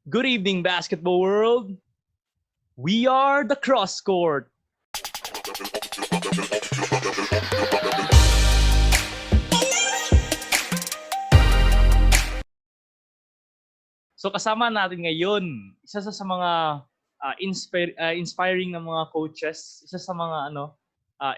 Good evening, basketball world. We are the cross court. So kasama natin ngayon, isa sa mga inspiring na mga coaches, isa sa mga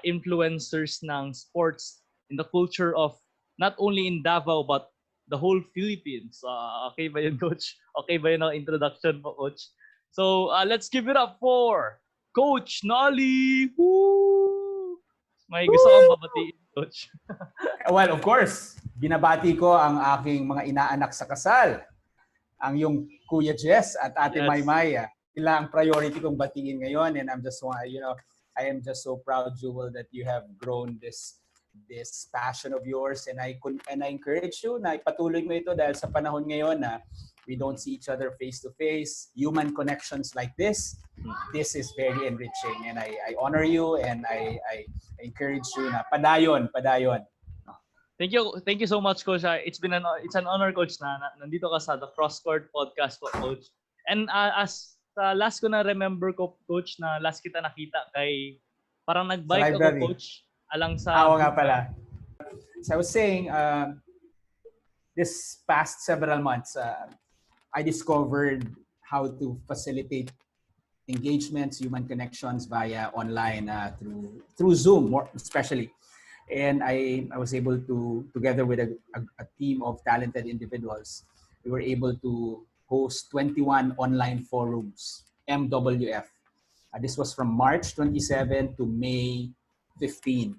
influencers ng sports in the culture of not only in Davao but the whole Philippines. Okay ba yun, Coach? Okay ba yun ang introduction mo, Coach? So let's give it up for Coach Noli! Woo! May gusto kang babatiin, Coach. Well, of course, binabati ko ang aking mga inaanak sa kasal. Ang yung Kuya Jess at Ate Yes. Maymay. Sila ang priority kong batiin ngayon, and I'm just, I am just so proud, Jewel, that you have grown this passion of yours, and I encourage you na ipatuloy mo ito dahil sa panahon ngayon na we don't see each other face to face. Human connections like this is very enriching, and I honor you, and I encourage you na padayon. Thank you so much, Coach. It's an honor, Coach, na nandito ka sa TheCrossPod podcast po, Coach. And as last ko na remember ko, Coach, na last kita nakita kay parang nag-bike ako, Coach, alang sa... nga pala. So I was saying, this past several months, I discovered how to facilitate engagements, human connections via online through Zoom, more especially. And I was able to, together with a team of talented individuals, we were able to host 21 online forums, MWF. This was from March 27 to May 15.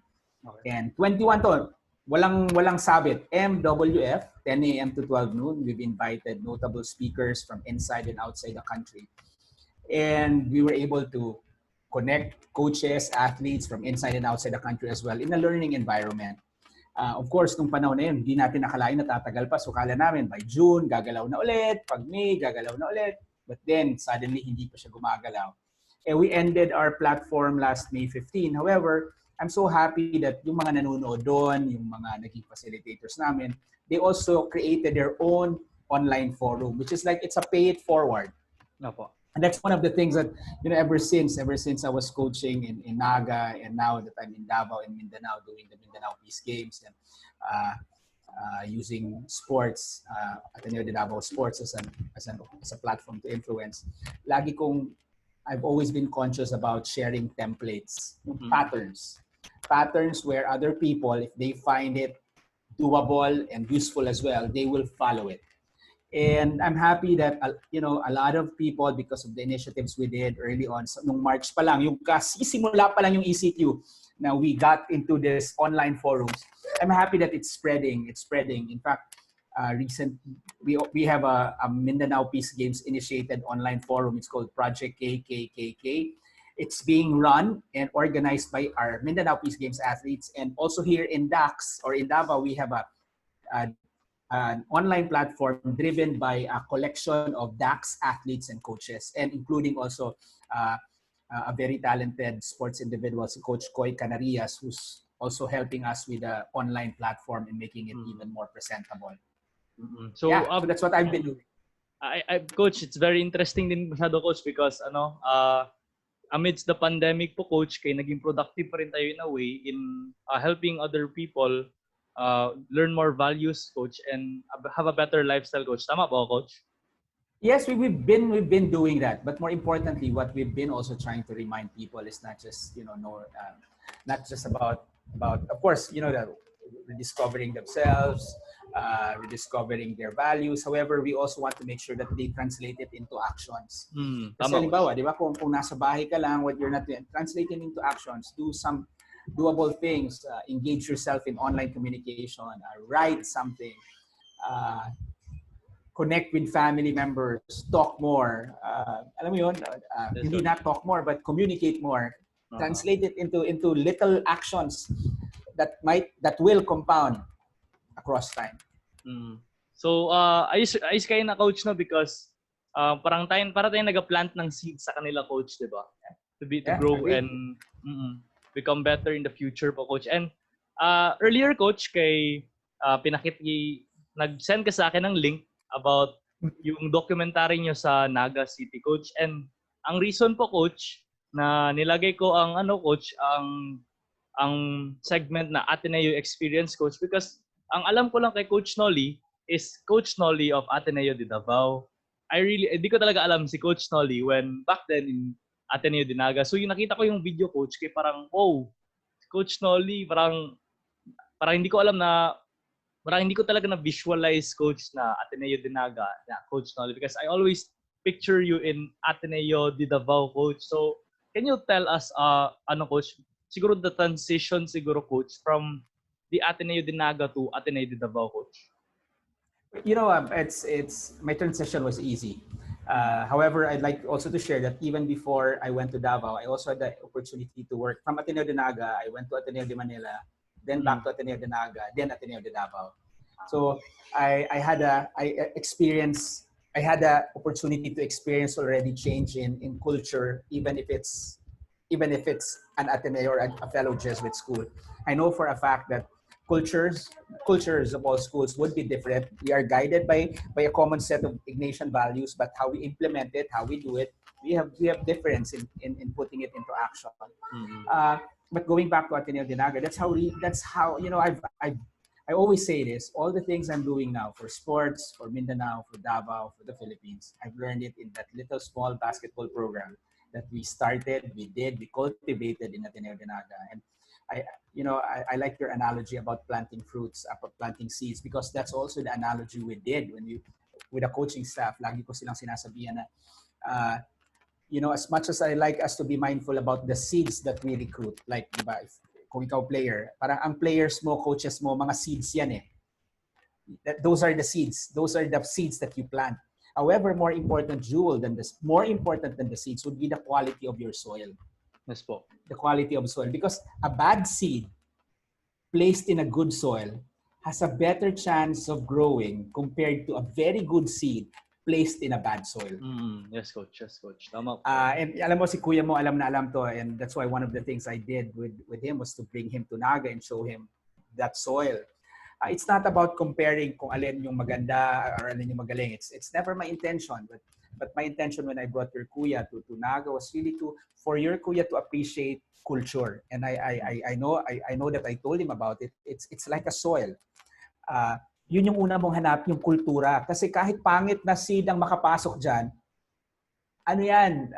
Okay. And 21 to, walang sabit. MWF, 10 a.m. to 12 noon. We've invited notable speakers from inside and outside the country. And we were able to connect coaches, athletes from inside and outside the country as well in a learning environment. Of course, nung panahon na yun, hindi natin nakalain na tatagal pa. So kala namin, by June, gagalaw na ulit. Pag May, gagalaw na ulit. But then, suddenly, hindi pa siya gumagalaw. And we ended our platform last May 15. However, I'm so happy that yung mga nanonood doon, yung mga naging facilitators namin, they also created their own online forum, which is like, it's a pay it forward. Opo. And that's one of the things that, ever since I was coaching in Naga, and now that I'm in Davao and Mindanao doing the Mindanao Peace Games, and using sports, Ateneo de Davao sports as a platform to influence, I've always been conscious about sharing templates, patterns where other people, if they find it doable and useful as well, they will follow it. And I'm happy that, a lot of people, because of the initiatives we did early on, so nung March pa lang, yung simula pa lang yung ECQ, now we got into this online forums. I'm happy that it's spreading. In fact, we have a Mindanao Peace Games initiated online forum. It's called Project KKKK. It's being run and organized by our Mindanao Peace Games athletes. And also here in DAX, or in Davao, we have an online platform driven by a collection of DAX athletes and coaches, and including also a very talented sports individual, Coach Koy Canarias, who's also helping us with the online platform and making it even more presentable. So that's what I've been doing. Coach, it's very interesting din masyado, Coach, because amidst the pandemic po, Coach, kay naging productive pa rin tayo in a way in helping other people learn more values, Coach, and have a better lifestyle, Coach. Tama ba, Coach? Yes, we've been doing that. But more importantly, what we've been also trying to remind people is not just not just about of course, rediscovering themselves, rediscovering their values. However, we also want to make sure that they translate it into actions. Kasi halimbawa, di ba, kung nasa bahay ka lang, what you're not doing, translate it into actions. Do some doable things, engage yourself in online communication, write something, connect with family members, talk more. Alam mo yun, hindi not talk more, but communicate more. Translate it into little actions that will compound across time. So, ayos kayo na, Coach, no, because para tayo nag-plant ng seeds sa kanila, Coach, di ba? To grow and become better in the future po, Coach. And earlier, Coach, nag-send ka sa akin ng link about yung documentary nyo sa Naga City, Coach. And ang reason po, Coach, na nilagay ko ang Coach, ang segment na Ateneo Experience, Coach, because ang alam ko lang kay Coach Noli is Coach Noli of Ateneo de Davao. Hindi ko talaga alam si Coach Noli when back then in Ateneo de Naga. So yung nakita ko yung video, Coach, kay parang, wow, Coach Noli, parang hindi ko alam na, parang hindi ko talaga na-visualize, Coach, na Ateneo de Naga, na Coach Noli, because I always picture you in Ateneo de Davao, Coach. So, can you tell us, Coach, siguro the transition, siguro, Coach, from the Ateneo de Naga to Ateneo de Davao, Coach? You know, it's my transition was easy. However, I'd like also to share that even before I went to Davao, I also had the opportunity to work from Ateneo de Naga. I went to Ateneo de Manila, then back to Ateneo de Naga, then Ateneo de Davao. So I had the opportunity to experience already change in culture, even if it's an Ateneo or a fellow Jesuit school. I know for a fact that cultures of all schools would be different. We are guided by a common set of Ignatian values, but how we implement it, how we do it, we have difference in putting it into action. But going back to Ateneo de Naga, that's how you know I always say this. All the things I'm doing now for sports, for Mindanao, for Davao, for the Philippines, I've learned it in that little small basketball program that we started, we cultivated in Ateneo de Naga. And I like your analogy about planting fruits, about planting seeds, because that's also the analogy we did with the coaching staff. Lagi ko silang sinasabihan na, as much as I like us to be mindful about the seeds that we recruit, like, diba, kung ikaw player, parang ang players mo, coaches mo, mga seeds yan eh. Those are the seeds. Those are the seeds that you plant. However, more important than the seeds would be the quality of your soil. Yes po. The quality of soil. Because a bad seed placed in a good soil has a better chance of growing compared to a very good seed placed in a bad soil. Yes, Coach. Yes, Coach. Tama po. And alam mo, si kuya mo, alam na alam to. And that's why one of the things I did with him was to bring him to Naga and show him that soil. It's not about comparing kung alin yung maganda or alin yung magaling. It's never my intention. But my intention when I brought your kuya to Naga was really for your kuya to appreciate culture. And I know that I told him about it. It's like a soil. Yun yung una mong hanap, yung kultura. Kasi kahit pangit na seed ang makapasok dyan, ano yan?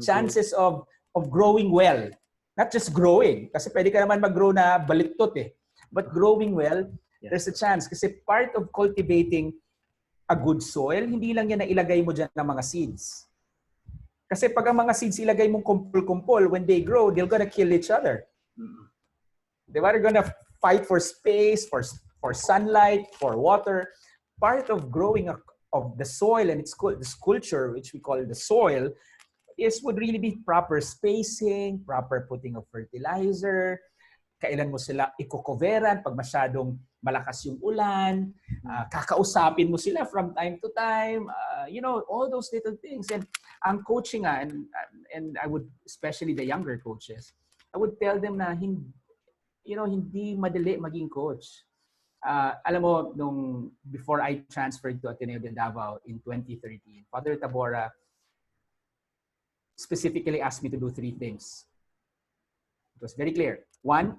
Chances of growing well. Not just growing. Kasi pwede ka naman mag-grow na balitot eh. But growing well, there's a chance. Kasi part of cultivating a good soil, hindi lang yan na ilagay mo dyan ng mga seeds. Kasi pag ang mga seeds ilagay mong kumpul-kumpul, when they grow, they're gonna kill each other. They're gonna fight for space, for sunlight, for water. Part of growing of the soil and this culture, which we call the soil, would really be proper spacing, proper putting of fertilizer, kailan mo sila iko-coveran pag masyadong malakas yung ulan, kakausapin mo sila from time to time, all those little things. And ang coaching and I would, especially the younger coaches, I would tell them na hindi madali maging coach. Alam mo, before I transferred to Ateneo de Davao in 2013, Father Tabora specifically asked me to do 3 things. It was very clear. 1,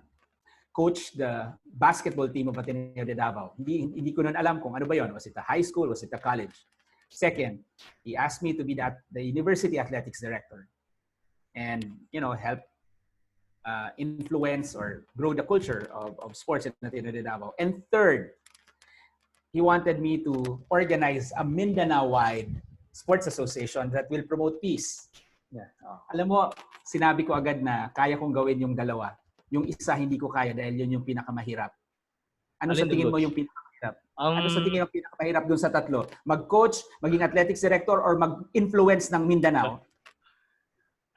coach the basketball team of Ateneo de Davao. Hindi ko nun alam kung ano ba yon. Was it a high school? Was it a college? Second, he asked me to be the university athletics director and, help influence or grow the culture of sports in Ateneo de Davao. And third, he wanted me to organize a Mindanao-wide sports association that will promote peace. Yeah. Alam mo, sinabi ko agad na kaya kong gawin yung dalawa. Yung isa hindi ko kaya dahil yun yung pinakamahirap. Ano sa tingin mo yung pinakamahirap? Ano sa tingin mo yung pinakamahirap dun sa tatlo? Mag-coach, maging athletics director, or mag-influence ng Mindanao?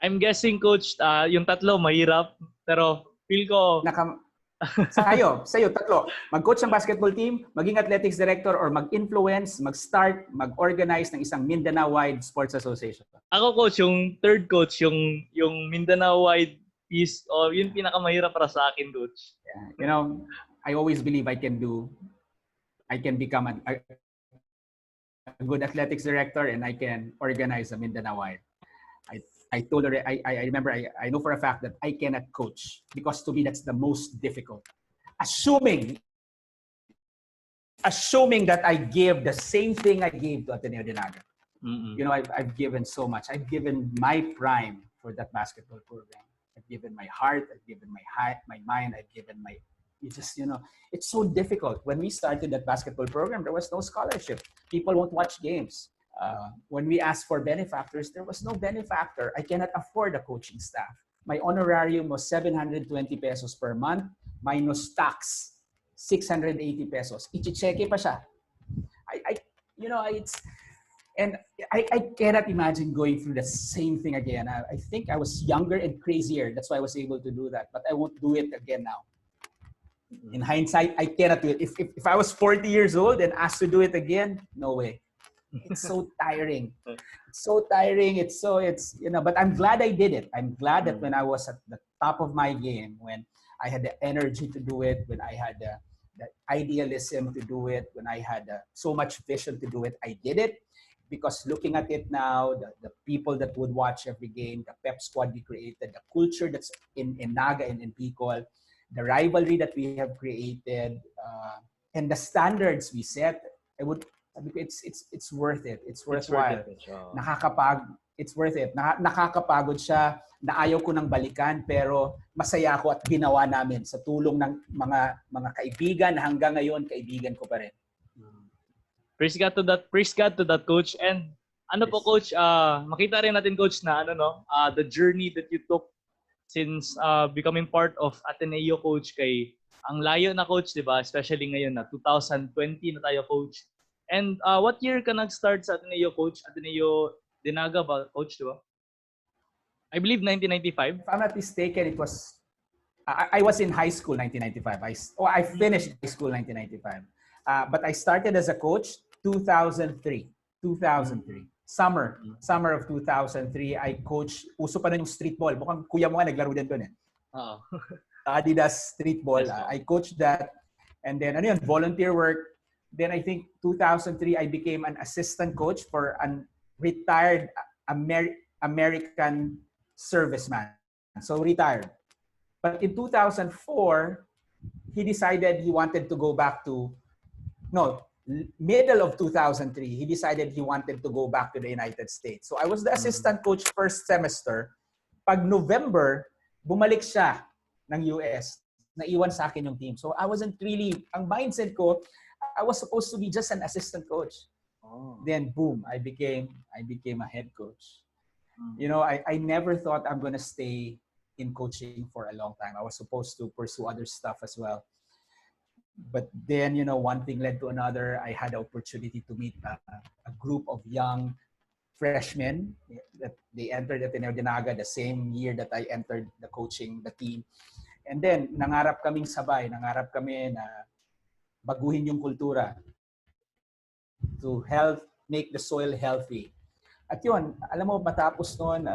I'm guessing, Coach, yung tatlo mahirap, pero feel ko... Sa'yo, tatlo. Mag-coach ng basketball team, maging athletics director, or mag-influence, mag-start, mag-organize ng isang Mindanao-wide sports association. Ako, Coach, yung third coach, yung Mindanao-wide piece, yun pinakamahirap para sa akin, Coach. I always believe I can become a good athletics director and I can organize a Mindanao. I told her, I remember, I know for a fact that I cannot coach because to me that's the most difficult. Assuming that I give the same thing I gave to Ateneo de Naga. You know, I've given so much. I've given my prime for that basketball program. I've given my heart. I've given my mind. I've given my. You just, you know, it's so difficult. When we started that basketball program, there was no scholarship. People won't watch games. When we asked for benefactors, there was no benefactor. I cannot afford a coaching staff. My honorarium was 720 pesos per month minus tax, 680 pesos. Ichicheke pa siya. You know, I cannot imagine going through the same thing again. I think I was younger and crazier. That's why I was able to do that. But I won't do it again now. In hindsight, I cannot do it. If I was 40 years old and asked to do it again, no way. It's so tiring. It's so tiring. It's you know, but I'm glad I did it. I'm glad that when I was at the top of my game, when I had the energy to do it, when I had the idealism to do it, when I had so much vision to do it, I did it. Because looking at it now, the people that would watch every game, the pep squad we created, the culture that's in Naga and in Bicol, the rivalry that we have created, and the standards we set, it's worth it. It's worthwhile. It's worth it. Nakakapagod siya, na ayaw ko nang balikan, pero masaya ako at ginawa namin sa tulong ng mga kaibigan na hanggang ngayon kaibigan ko pa rin. Praise God to that, Coach. And ano po, Coach, makita rin natin, Coach, na the journey that you took since becoming part of Ateneo, Coach, kay ang layo na, Coach, di ba? Especially ngayon na 2020 na tayo, Coach. And what year ka nag-start sa Ateneo, Coach? Ateneo de Naga ba, Coach, di ba? I believe 1995. If I'm not mistaken, it was I was in high school 1995. I finished high school 1995. But I started as a coach 2003. Summer of 2003, I coached, uso pa nun yung street ball. Mukhang kuya mo nga naglaro din doon eh. Adidas street ball. I coached that. And then, volunteer work. Then I think 2003, I became an assistant coach for a retired American serviceman. So retired. But in 2004, he decided he wanted to go back to, middle of 2003, he decided he wanted to go back to the United States. So I was the assistant coach first semester. Pag November, bumalik siya ng US. Naiwan sa akin yung team. So I wasn't really, ang mindset ko, I was supposed to be just an assistant coach. Then boom, I became a head coach. You know, I never thought I'm gonna stay in coaching for a long time. I was supposed to pursue other stuff as well. But then, one thing led to another. I had the opportunity to meet a group of young freshmen that they entered Ateneo de Naga the same year that I entered the team. And then, nangarap kaming sabay. Nangarap kami na baguhin yung kultura to make the soil healthy. At yun, alam mo, matapos noon,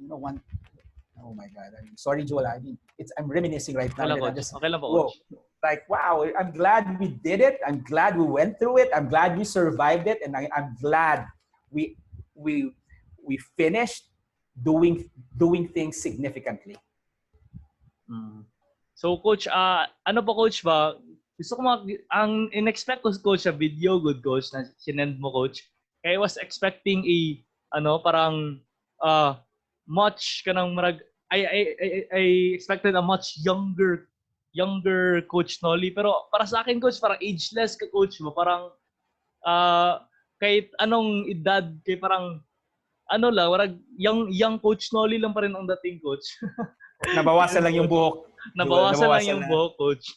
oh my God. Sorry, Joel. I'm reminiscing right now. Okay lang po, Coach. Like, wow, I'm glad we did it. I'm glad we went through it. I'm glad we survived it. And I'm glad we finished doing things significantly. So, Coach, ano po, Coach, ba? Gusto ko ang in-expect ko, Coach, a video, good Coach, na sinend mo, Coach. Kaya I was expecting parang much kanang marag I expected a much younger Coach Noli, pero para sa akin, Coach, parang ageless ka, Coach mo, parang kahit anong edad, kay parang parang young Coach Noli lang pa rin ang dating, Coach. Nabawasan lang yung buhok. Nabawasan lang yung buhok, Coach.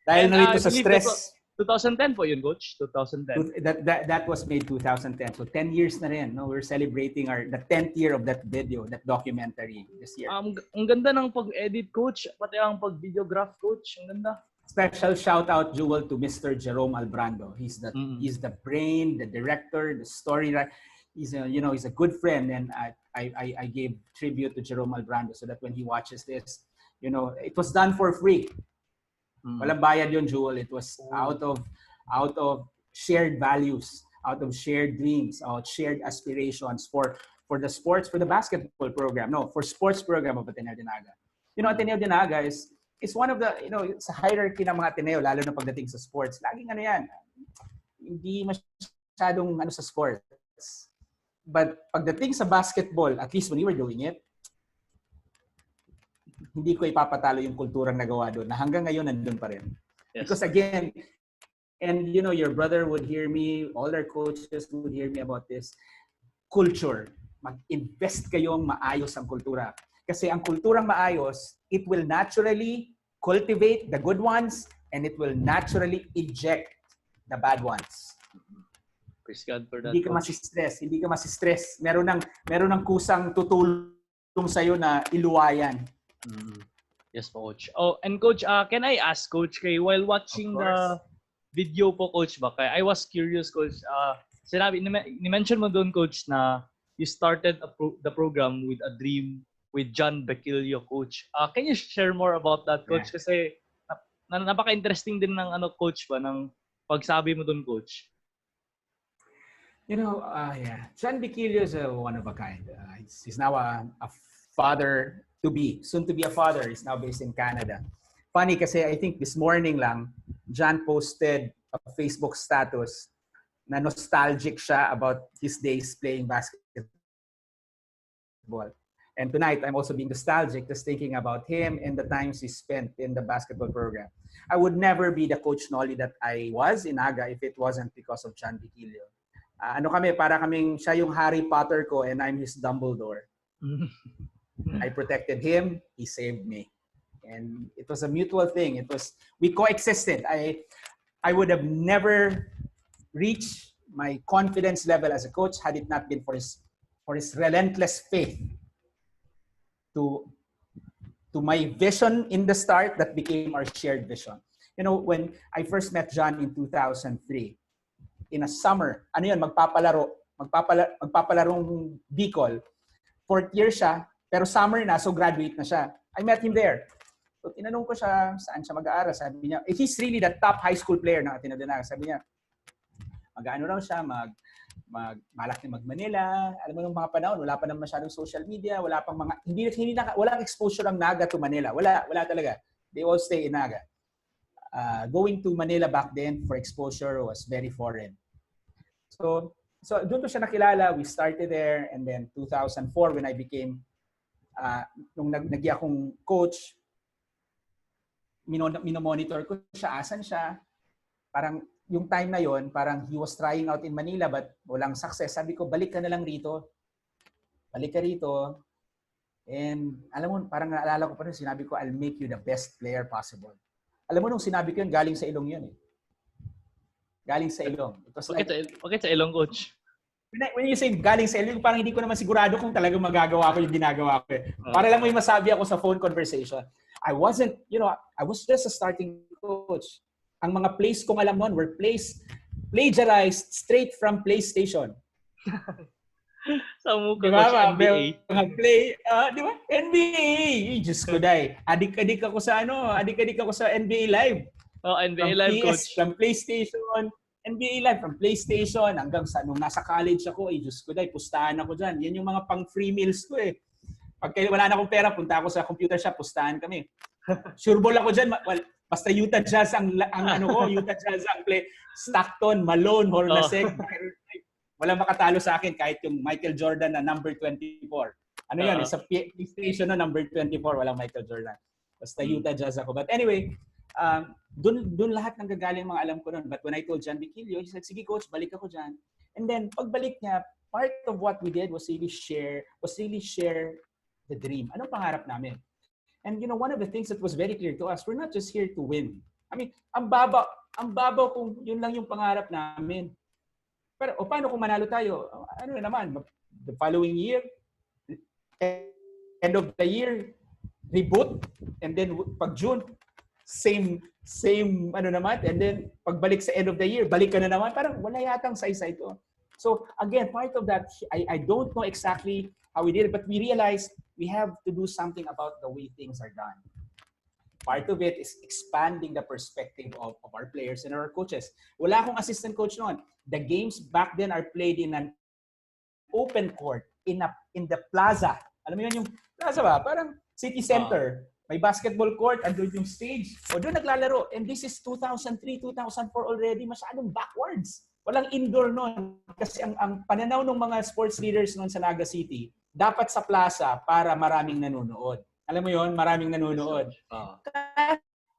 Dahil na ito sa stress. 2010 po yun, Coach. 2010. That was made 2010. So 10 years na rin. No? We're celebrating the 10th year of that video, that documentary this year. Ang ganda ng pag-edit, Coach. Pati ang pag-videograph, Coach. Ang ganda. Special shout out, Jewel, to Mr. Jerome Albrando. He's the brain, the director, the story. He's a good friend, and I gave tribute to Jerome Albrando so that when he watches this, it was done for free. Walang bayad yun, Jewel. It was out of shared values, out of shared dreams, shared aspirations for the sports, for the basketball program. No, for sports program of Ateneo de Naga. Ateneo de Naga is one of the, sa hierarchy ng mga Ateneo, lalo na pagdating sa sports. Laging yan, hindi masyadong sa sports. But pagdating sa basketball, at least when we were doing it, hindi ko ipapatalo yung kulturang nagawa doon na hanggang ngayon nandun pa rin. Yes. Because again, and your brother would hear me, all our coaches would hear me about this, culture. Mag-invest kayong maayos ang kultura. Kasi ang kulturang maayos, it will naturally cultivate the good ones and it will naturally eject the bad ones. Praise God for that. Hindi ka masistress. Meron ng kusang tutulong sa'yo na iluwayan. Yes po, Coach. Oh, and Coach, can I ask, Coach, while watching the video po, Coach, I was curious, Coach. Ni-mention mo doon, Coach, na you started the program with a dream with John Bequilio, Coach. Can you share more about that, Coach? Yeah. Kasi napaka-interesting din ng Coach ba, ng pagsabi mo doon, Coach. John Bequilio is one of a kind. He's now a father to be, soon to be a father. He's now based in Canada. Funny kasi I think this morning lang, John posted a Facebook status na nostalgic siya about his days playing basketball. And tonight, I'm also being nostalgic just thinking about him and the times he spent in the basketball program. I would never be the Coach Noli that I was in Naga if it wasn't because of John Bequilio. Para kaming siya yung Harry Potter ko and I'm his Dumbledore. I protected him, he saved me. And it was a mutual thing. We coexisted. I would have never reached my confidence level as a coach had it not been for his relentless faith to my vision in the start that became our shared vision. When I first met John in 2003, in a summer, magpapalarong Bicol. 4th year siya, pero summer na, so graduate na siya. I met him there. So tinanong ko siya, saan siya mag-aaral? Sabi niya, he's really the top high school player ng Ateneo de Naga. Sabi niya, mag-ano raw siya, malak na mag-Manila. Alam mo nung mga panahon, wala pa naman masyadong social media, wala pang mga, walang exposure ng Naga to Manila. Wala talaga. They all stay in Naga. Going to Manila back then for exposure was very foreign. So doon ko siya nakilala. We started there, and then 2004 when I became nung naging akong coach, minomonitor ko siya, asan siya. Parang yung time na yon, parang he was trying out in Manila but walang success. Sabi ko, balik ka na lang rito. Balik ka rito. And alam mo, parang naalala ko pa rin, sinabi ko, I'll make you the best player possible. Alam mo, nung sinabi ko yun, galing sa ilong yun eh. Galing sa ilong. Okay sa ilong, Coach. When you say galing sa ilong, parang hindi ko naman sigurado kung talagang magagawa ko yung ginagawa ko eh. Para lang may masabi ako sa phone conversation. I was just a starting coach. Ang mga plays kong alam noon were plagiarized straight from PlayStation. Sa mo ko, Coach, NBA. Play, di ba? NBA! Diyos ko, day. Adik-adik ako sa NBA Live. NBA Live, Coach. From PlayStation, NBA Live, from PlayStation, hanggang sa, nung nasa college ako, Diyos ko, day, pustahan ako dyan. Yan yung mga pang-free meals ko eh. Pag wala na akong pera, punta ako sa computer shop, pustahan kami. Sure ball ako dyan. Basta Utah Jazz ang Utah Jazz ang play. Stockton, Malone, Hornacek, walang makatalo sa akin kahit yung Michael Jordan na number 24. Yan, sa PlayStation na number 24, walang Michael Jordan. Basta Utah Jazz ako. But anyway, dun lahat ng gagaling mga alam ko nun. But when I told John Bequilio, he said, sige coach, balik ako dyan. And then, pagbalik niya, part of what we did was really share the dream. Anong pangarap namin? And one of the things that was very clear to us, we're not just here to win. I mean, ang babaw kung yun lang yung pangarap namin. Pero paano kung manalo tayo? Ano na naman, the following year, end of the year, reboot, and then pag June, same naman, and then pagbalik sa end of the year, balik ka na naman, parang wala yatang saysay ito. So again, part of that, I don't know exactly how we did it, but we realized we have to do something about the way things are done. part of it is expanding the perspective of our players and our coaches. Wala akong assistant coach noon. The games back then are played in an open court in the plaza. Alam mo yun yung plaza ba? Parang city center. May basketball court, andun yung stage. O doon naglalaro. And this is 2003, 2004 already. Masyadong backwards. Walang indoor noon. Kasi ang pananaw ng mga sports leaders noon sa Naga City, dapat sa plaza para maraming nanonood. Alam mo yon, maraming nanonood.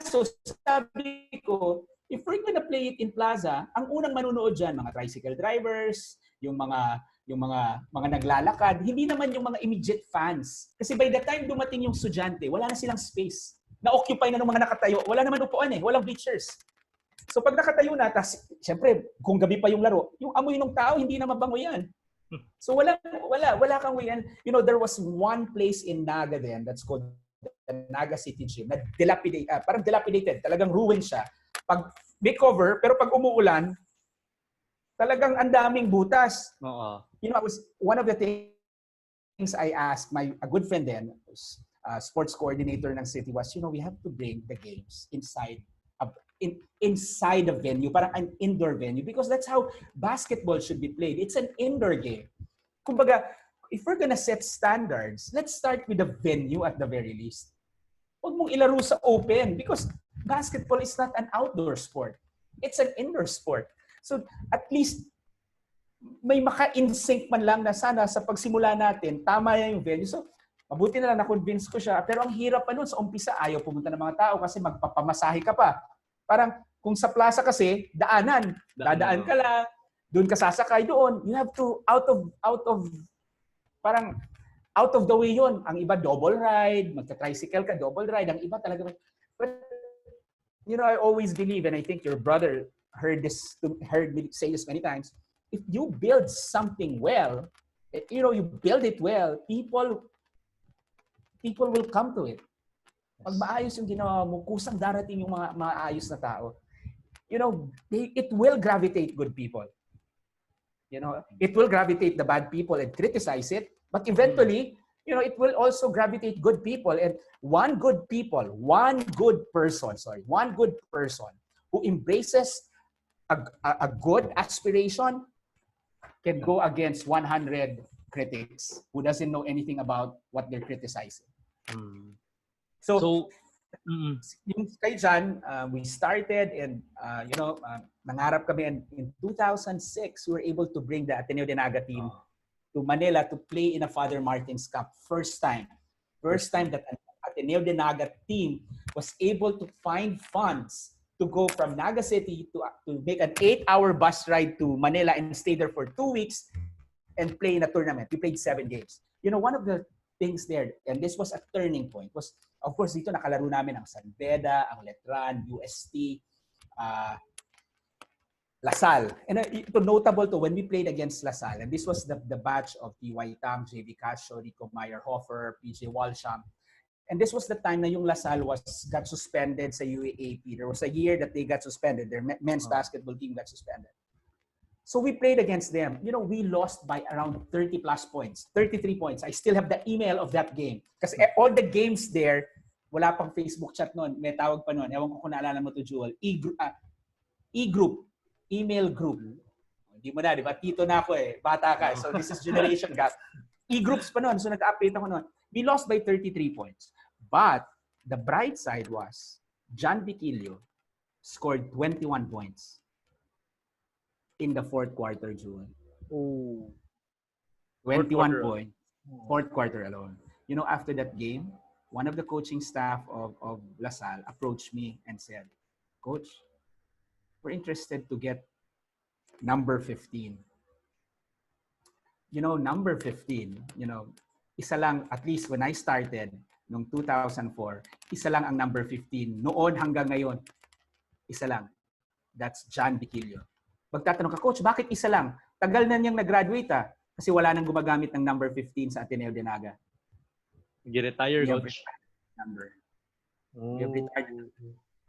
So sabi ko, if we're gonna play it in plaza, ang unang manonood dyan, mga tricycle drivers, yung mga naglalakad, hindi naman yung mga immediate fans. Kasi by the time dumating yung estudyante, wala na silang space. Na-occupy na ng mga nakatayo. Wala naman upuan walang bleachers. So pag nakatayo na, siyempre, kung gabi pa yung laro, yung amoy ng tao, hindi na mabango yan. So wala kang way. And, there was one place in Naga then that's called the Naga City Gym na parang dilapidated. Talagang ruined siya. Pag may cover, pero pag umuulan, talagang ang daming butas. One of the things I asked a good friend then, sports coordinator ng city was, we have to bring the games inside a venue, parang an indoor venue, because that's how basketball should be played. It's an indoor game. Kumbaga, if we're gonna set standards, let's start with the venue at the very least. Huwag mong ilaro sa open because basketball is not an outdoor sport. It's an indoor sport. So at least may maka-insync man lang na sana sa pagsimula natin, tama yan yung venue. So mabuti na lang na-convince ko siya. Pero ang hirap pa nun sa umpisa, ayaw pumunta ng mga tao kasi magpapamasahe ka pa. Parang kung sa plaza kasi, dadaan ka lang, doon ka sasakay doon. You have to out of the way yun. Ang iba double ride, magta-tricycle ka, double ride. Ang iba talaga. But, I always believe, and I think your brother heard me say this many times, if you build something well, you build it well, people will come to it. Pag maayos yung ginawa mo, kusang darating yung mga maayos na tao. It will gravitate good people. It will gravitate the bad people and criticize it. But eventually, it will also gravitate good people. And one good person who embraces a good aspiration can go against 100 critics who doesn't know anything about what they're criticizing. So yung kay John, we started and nangarap kami in 2006 we were able to bring the Ateneo de Naga team to Manila to play in a Father Martin's Cup. First time that an Ateneo de Naga team was able to find funds to go from Naga City to make an 8-hour bus ride to Manila and stay there for 2 weeks and play in a tournament. We played 7 games. One of the things there, and this was a turning point, was, of course, dito nakalaro namin ang San Beda, ang Letran, UST, LaSalle. And ito notable to when we played against LaSalle, and this was the batch of T.Y. Tam, J.V. Casio, Rico Meyer-Hofer, P.J. Walsham. And this was the time na yung LaSalle got suspended sa UAAP. There was a year that they got suspended. Their men's basketball team got suspended. So we played against them. We lost by around 30 plus points, 33 points. I still have the email of that game. Kasi all the games there, wala pang Facebook chat noon. May tawag pa noon. Ewan ko kung naalala mo to, Jewel. E-group. Email group. Hindi mo na, di ba? Tito na ako Bata ka. So this is generation gap. E-groups pa noon. So nag-update ako noon. We lost by 33 points. But the bright side was, John Viquilio scored 21 points in the fourth quarter, June. 21 points. Fourth quarter alone. After that game, one of the coaching staff of LaSalle approached me and said, Coach, we're interested to get number 15. Number 15, isa lang, at least when I started, noong 2004, isa lang ang number 15. Noon hanggang ngayon, isa lang. That's John Viquilio. Magtatanong ka, Coach, bakit isa lang? Tagal na niyang nag-graduate kasi wala nang gumagamit ng number 15 sa Ateneo de Naga. Nag-retire, Coach. Number. Retired.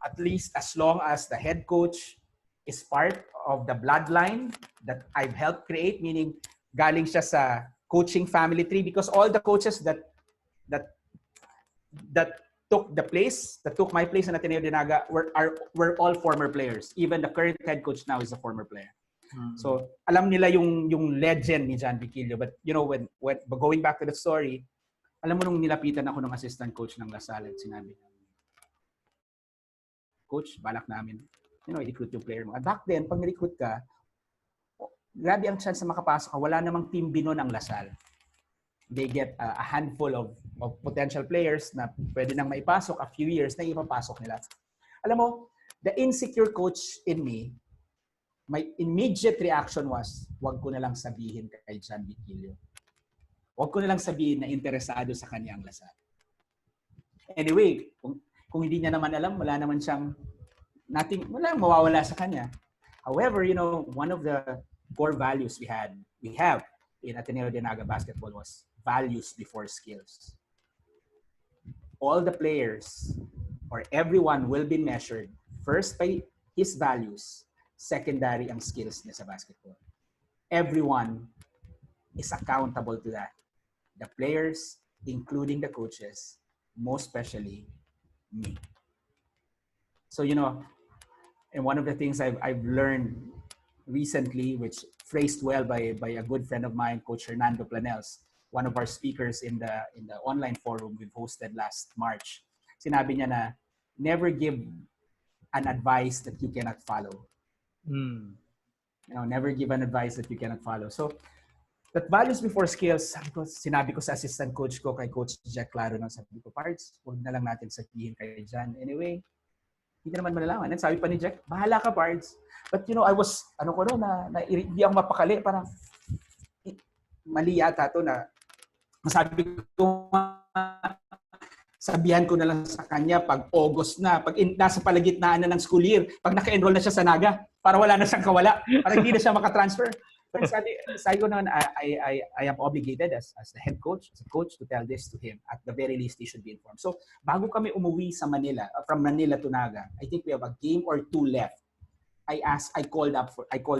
At least as long as the head coach is part of the bloodline that I've helped create, meaning galing siya sa coaching family tree, because all the coaches that took my place in Ateneo de Naga were all former players. Even the current head coach now is a former player. So alam nila yung legend ni John Viquilio. But you know, when going back to the story, alam mo nung nilapitan ako ng assistant coach ng Lasal at sinabi niya, Coach, balak namin, i-recruit yung player mo. At back then, pag ni-recruit ka, grabe ang chance na makapasok ka. Wala namang team binon ang Lasal. They get a handful of potential players na pwede nang maipasok a few years na ipapasok nila. Alam mo, the insecure coach in me, my immediate reaction was, wag ko na lang sabihin kay John Viquilio. Wag ko na lang sabihin na interesado sa kanya ang Lasal. Anyway, kung hindi niya naman alam, wala mawawala sa kanya. However, one of the core values we have in Ateneo de Naga basketball was values before skills. All the players or everyone will be measured first by his values, secondary ang skills niya sa basketball. Everyone is accountable to that. The players, including the coaches, most especially me. So, and one of the things I've learned recently, which phrased well by a good friend of mine, Coach Hernando Planels, one of our speakers in the online forum we've hosted last March. Sinabi niya na, never give an advice that you cannot follow. Never give an advice that you cannot follow. So, that values before skills, sinabi ko sa assistant coach ko, kay Coach Jack Claro, sabi ko, Pards, huwag na lang natin sabihin kay John. Anyway, hindi naman malalaman. And sabi pa ni Jack, bahala ka, Pards. But I was, hindi ako mapakali. Parang, mali yata to na, masabi ko, sabihan ko na lang sa kanya pag August na, pag nasa palagitnaan na ng school year, pag naka-enroll na siya sa Naga, para wala na siyang kawala, para hindi na siya makatransfer. But sabi ko naman, I am obligated as the head coach, as a coach, to tell this to him. At the very least, he should be informed. So, bago kami umuwi sa Manila, from Manila to Naga, I think we have a game or two left. I called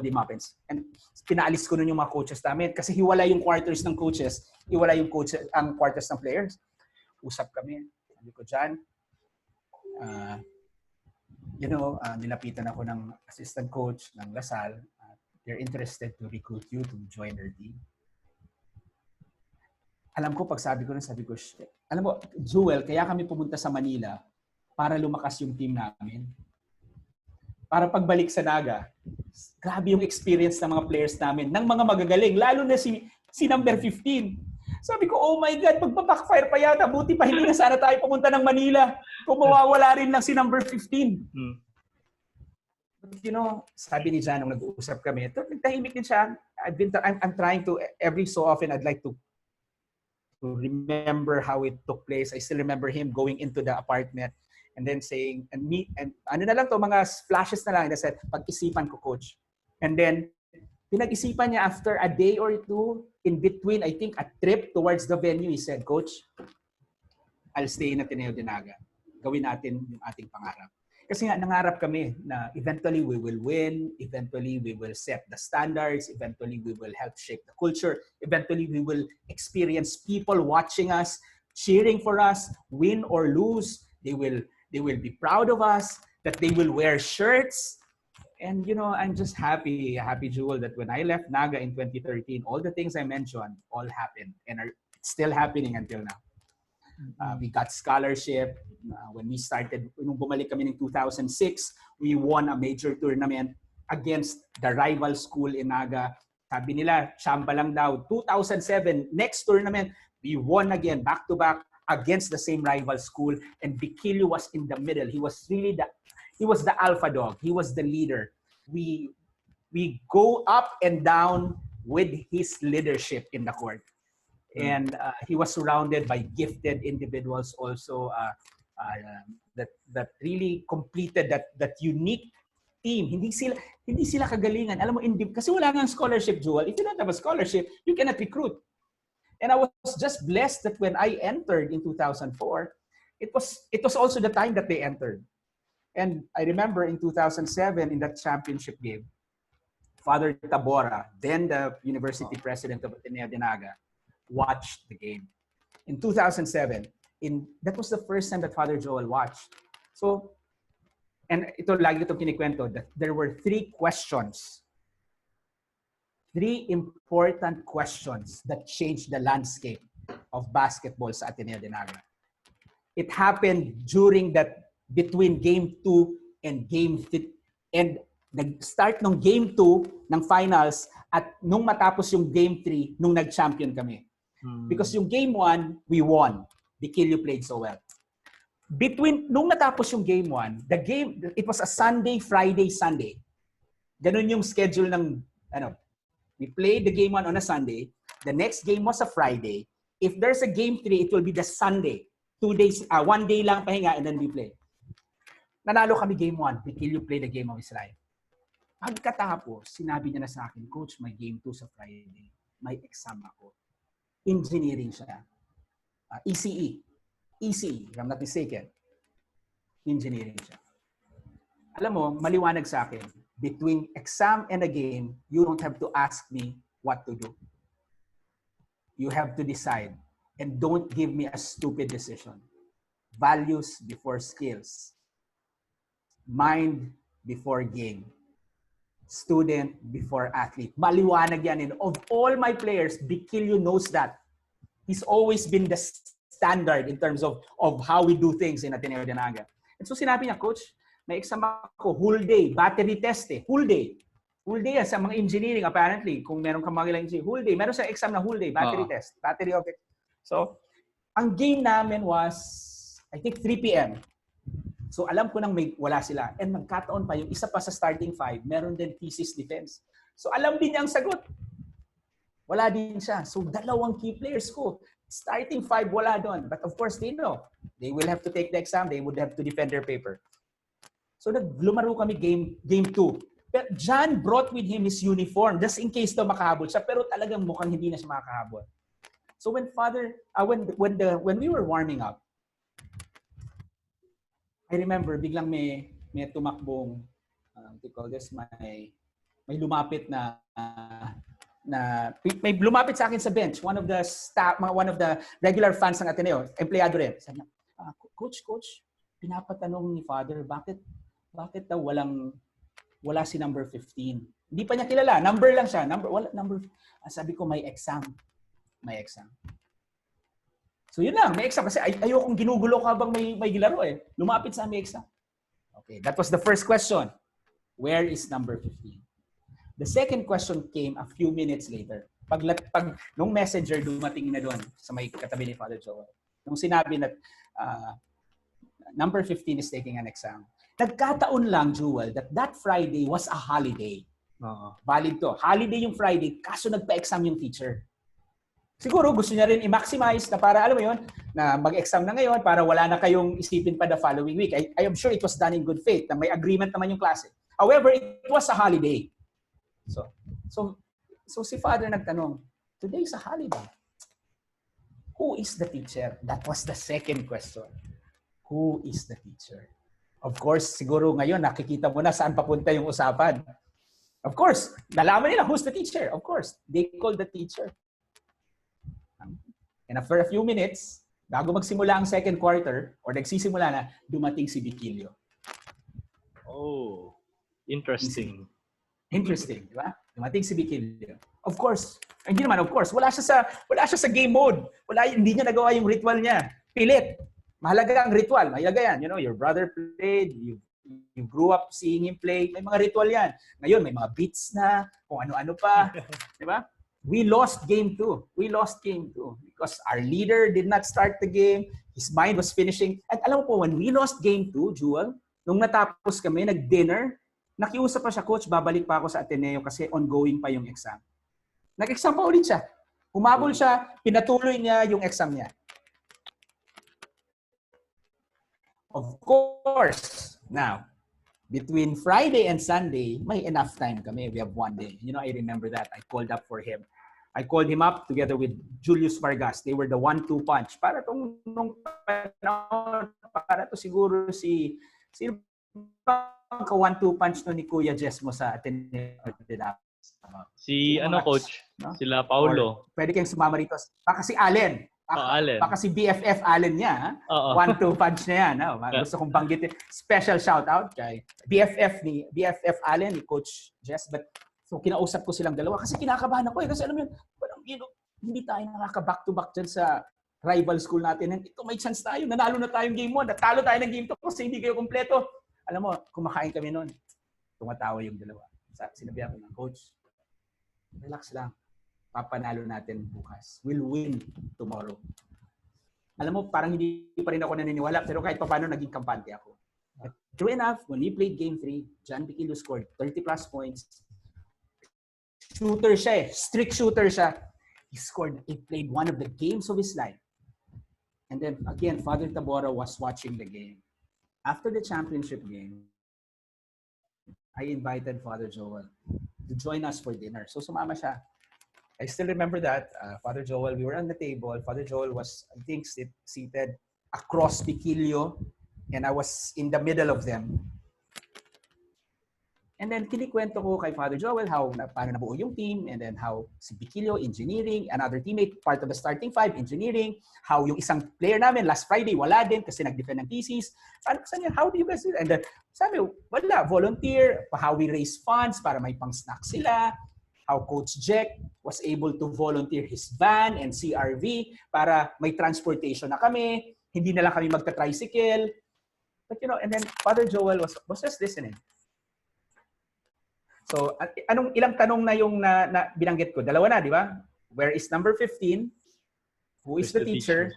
him up and pinaalis ko nun yung mga coaches namin kasi hiwala yung quarters ng coaches, hiwala yung ang quarters ng players. Usap kami. Sabi ko, John, nilapitan ako ng assistant coach ng Lasal. They're interested to recruit you to join their team. Alam ko, alam mo, Jewel, kaya kami pumunta sa Manila para lumakas yung team namin. Para pagbalik sa Naga, grabe yung experience ng mga players namin, ng mga magagaling, lalo na si number 15. Sabi ko, oh my God, magpa-backfire pa yata. Buti pa hindi na sana tayo pumunta ng Manila kung mawawala rin lang si number 15. But sabi ni Jan nung nag-uusap kami, tahimik din siya. I'm trying to, every so often, I'd like to remember how it took place. I still remember him going into the apartment and then saying, and ano na lang to, mga flashes na lang. And I said, pag-isipan ko, coach. And then, pinag-isipan niya after a day or two, in between, I think, a trip towards the venue, he said, Coach, I'll stay in Ateneo de Naga. Gawin natin yung ating pangarap. Kasi nga, nangarap kami na eventually we will win, eventually we will set the standards, eventually we will help shape the culture, eventually we will experience people watching us, cheering for us, win or lose. They will be proud of us, that they will wear shirts. And, I'm just happy, Jewel, that when I left Naga in 2013, all the things I mentioned all happened and are still happening until now. We got scholarship. When we started, nung bumalik kami ng 2006, we won a major tournament against the rival school in Naga. Sabi nila, chamba lang daw. 2007, next tournament, we won again, back-to-back, against the same rival school. And Viquilio was in the middle. He was the alpha dog. He was the leader. We go up and down with his leadership in the court. And he was surrounded by gifted individuals also that really completed that unique team. Hindi sila kagalingan. Alam mo, kasi wala nga scholarship, Jewel. If you don't have a scholarship, you cannot recruit. And I was just blessed that when I entered in 2004, it was also the time that they entered. And I remember in 2007, in that championship game, Father Tabora, then the university president of Ateneo de Naga, watched the game. In 2007, that was the first time that Father Joel watched. So, and ito lagi itong kinikwento, that there were three important questions that changed the landscape of basketball sa Ateneo de Naga. It happened during that, between Game 2 and Game 3, and nag-start ng Game 2 ng finals at nung matapos yung Game 3, nung nag-champion kami. Because yung Game 1, we won. Bikilyo played so well. Nung natapos yung Game 1, it was a Sunday, Friday, Sunday. Ganun yung schedule ng, we played the Game 1 on a Sunday. The next game was a Friday. If there's a Game 3, it will be the Sunday. 2 days, 1 day lang pahinga and then we play. Nanalo kami Game 1. Bikilyo played the game of his life. Pagkatapos, sinabi niya na sa akin, Coach, may Game 2 sa Friday. May exam ako. Engineering siya. ECE, if I'm not mistaken. Engineering siya. Alam mo, maliwanag sa akin, between exam and a game, you don't have to ask me what to do. You have to decide. And don't give me a stupid decision. Values before skills. Mind before game. Student before athlete. Maliwanag yan. And of all my players, Bikilyo knows that. He's always been the standard in terms of how we do things in Ateneo de Naga. And so sinabi niya, Coach, may exam ako, whole day, battery test whole day. Whole day yan sa mga engineering apparently. Kung meron kang mga engineering, whole day. Meron sa exam na whole day, battery test. Battery of it. So, ang game namin was, I think 3 p.m. So alam ko nang wala sila. And magkataon pa, yung isa pa sa starting 5, meron din thesis defense. So alam din niya ang sagot. Wala din siya. So dalawang key players ko. Starting 5, wala doon. But of course, they know. They will have to take the exam. They would have to defend their paper. So lumaro kami game 2. Pero John brought with him his uniform just in case daw makahabol siya. Pero talagang mukhang hindi na siya makahabol. So when we were warming up, I remember biglang may tumakbong, they call this, may lumapit may lumapit sa akin sa bench, one of the staff, one of the regular fans ng Ateneo, empleyado rin. Sabi niya, Coach, pinapatanong ni Father, bakit daw wala si number 15? Hindi pa niya kilala, number lang siya, sabi ko may exam. So yun lang, may exam. Kasi ayokong ginugulo ka habang may gilaro eh. Lumapit sa may exam. Okay, that was the first question. Where is number 15? The second question came a few minutes later. Nung messenger dumating na doon sa may katabi ni Father Joel. Nung sinabi na number 15 is taking an exam. Nagkataon lang, Joel, that Friday was a holiday. Valid to. Holiday yung Friday, kaso nagpa-exam yung teacher. Siguro gusto niya rin i-maximize na para, alam mo yun, na mag-exam na ngayon para wala na kayong isipin pa the following week. I am sure it was done in good faith na may agreement naman yung klase. However, it was a holiday. So si Father nagtanong, today is a holiday. Who is the teacher? That was the second question. Who is the teacher? Of course, siguro ngayon nakikita mo na saan papunta yung usapan. Of course, nalaman nila who's the teacher. Of course, they called the teacher. And after a few minutes, bago magsimula ang second quarter, or nagsisimula na, dumating si Bikilyo. Oh, interesting. Interesting, di ba? Dumating si Bikilyo. Of course, hindi naman, of course, wala siya sa game mode. Hindi niya nagawa yung ritual niya. Pilit. Mahalaga ang ritual. Mahalaga yan. You know, your brother played, you grew up seeing him play. May mga ritual yan. Ngayon, may mga beats na, kung ano-ano pa. Di ba? We lost game 2. Because our leader did not start the game. His mind was finishing. At alam mo po, when we lost game 2, Jewel, nung natapos kami, nag-dinner, nakiusap pa siya, Coach, babalik pa ako sa Ateneo kasi ongoing pa yung exam. Nag-exam pa ulit siya. Humabol siya, pinatuloy niya yung exam niya. Of course, now, between Friday and Sunday, may enough time kami. We have 1 day. You know, I remember that. I called up for him. I called him up together with Julius Vargas. They were the 1-2 punch. Para to siguro si ka 1-2 punch no ni Kuya Jesmo sa Ateneo de Davao. Si Coach? No? Sila Paulo. Or, pwede kayong sumama rito. Baka si Allen. Allen. Baka si BFF Allen niya, Oo. 1-2 punch na yan. No? Gusto kong banggitin. Special shoutout kay BFF Allen, ni Coach Jess. But so kinausap ko silang dalawa kasi kinakabahan ako eh. Kasi alam mo yun, parang, hindi tayo nakaka-back-to-back dyan sa rival school natin. And ito, may chance tayo. Nanalo na tayong game 1. Natalo tayo ng game 2 kasi hindi kayo kompleto. Alam mo, kumakain kami noon. Tumatawa yung dalawa. Sinabi ako ng coach, relax lang. Papanalo natin bukas. We'll win tomorrow. Alam mo, parang hindi pa rin ako naniniwala, pero kahit paano naging kampante ako. But true enough, when we played Game 3, John Biquillo scored 30 plus points. Shooter siya eh. Strict shooter siya. He played one of the games of his life. And then, again, Father Tabora was watching the game. After the championship game, I invited Father Joel to join us for dinner. So, sumama siya. I still remember that. Father Joel, we were on the table. Father Joel was, I think, seated across Biquillo, and I was in the middle of them. And then, kinikwento ko kay Father Joel paano nabuo yung team, and then how si Biquillo, engineering, another teammate, part of the starting 5, engineering, how yung isang player namin, last Friday, wala din kasi nag-defend ng thesis. How do you guys do that? And then, sabi, wala, volunteer, how we raise funds para may pang-snack sila, how Coach Jack was able to volunteer his van and CRV para may transportation na kami. Hindi na lang kami magta-tricycle. But and then Father Joel was just listening. So, ilang tanong na yung na binanggit ko? Dalawa na, di ba? Where is number 15? Who is the teacher?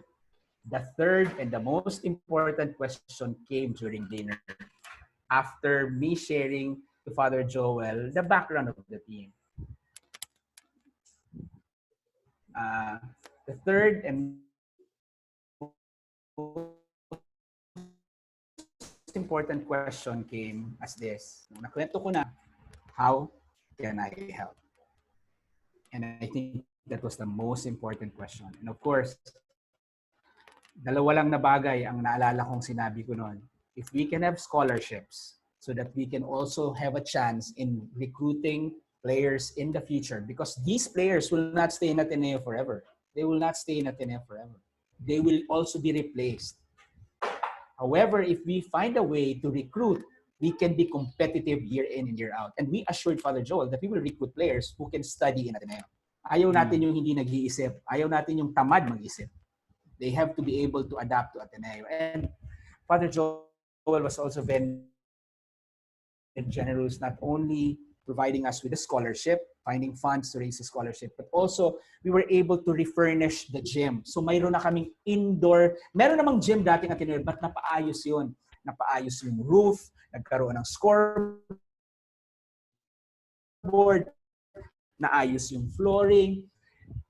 The third and the most important question came during dinner. After me sharing to Father Joel the background of the team. The third and most important question came as this. Nakwento ko na, how can I help? And I think that was the most important question. And of course, dalawa lang na bagay ang naalala kong sinabi ko noon. If we can have scholarships so that we can also have a chance in recruiting players in the future, because these players will not stay in Ateneo forever. They will not stay in Ateneo forever. They will also be replaced. However, if we find a way to recruit, we can be competitive year in and year out. And we assured Father Joel that we will recruit players who can study in Ateneo. Ayaw natin yung hindi nag-iisip. Ayaw natin yung tamad mag-isip. They have to be able to adapt to Ateneo. And Father Joel was also very generous, not only providing us with a scholarship, finding funds to raise a scholarship, but also we were able to refurnish the gym. So mayroon na kaming indoor, meron namang gym dating Ateneo, but napaayos yun. Napaayos yung roof, nagkaroon ng scoreboard, naayos yung flooring,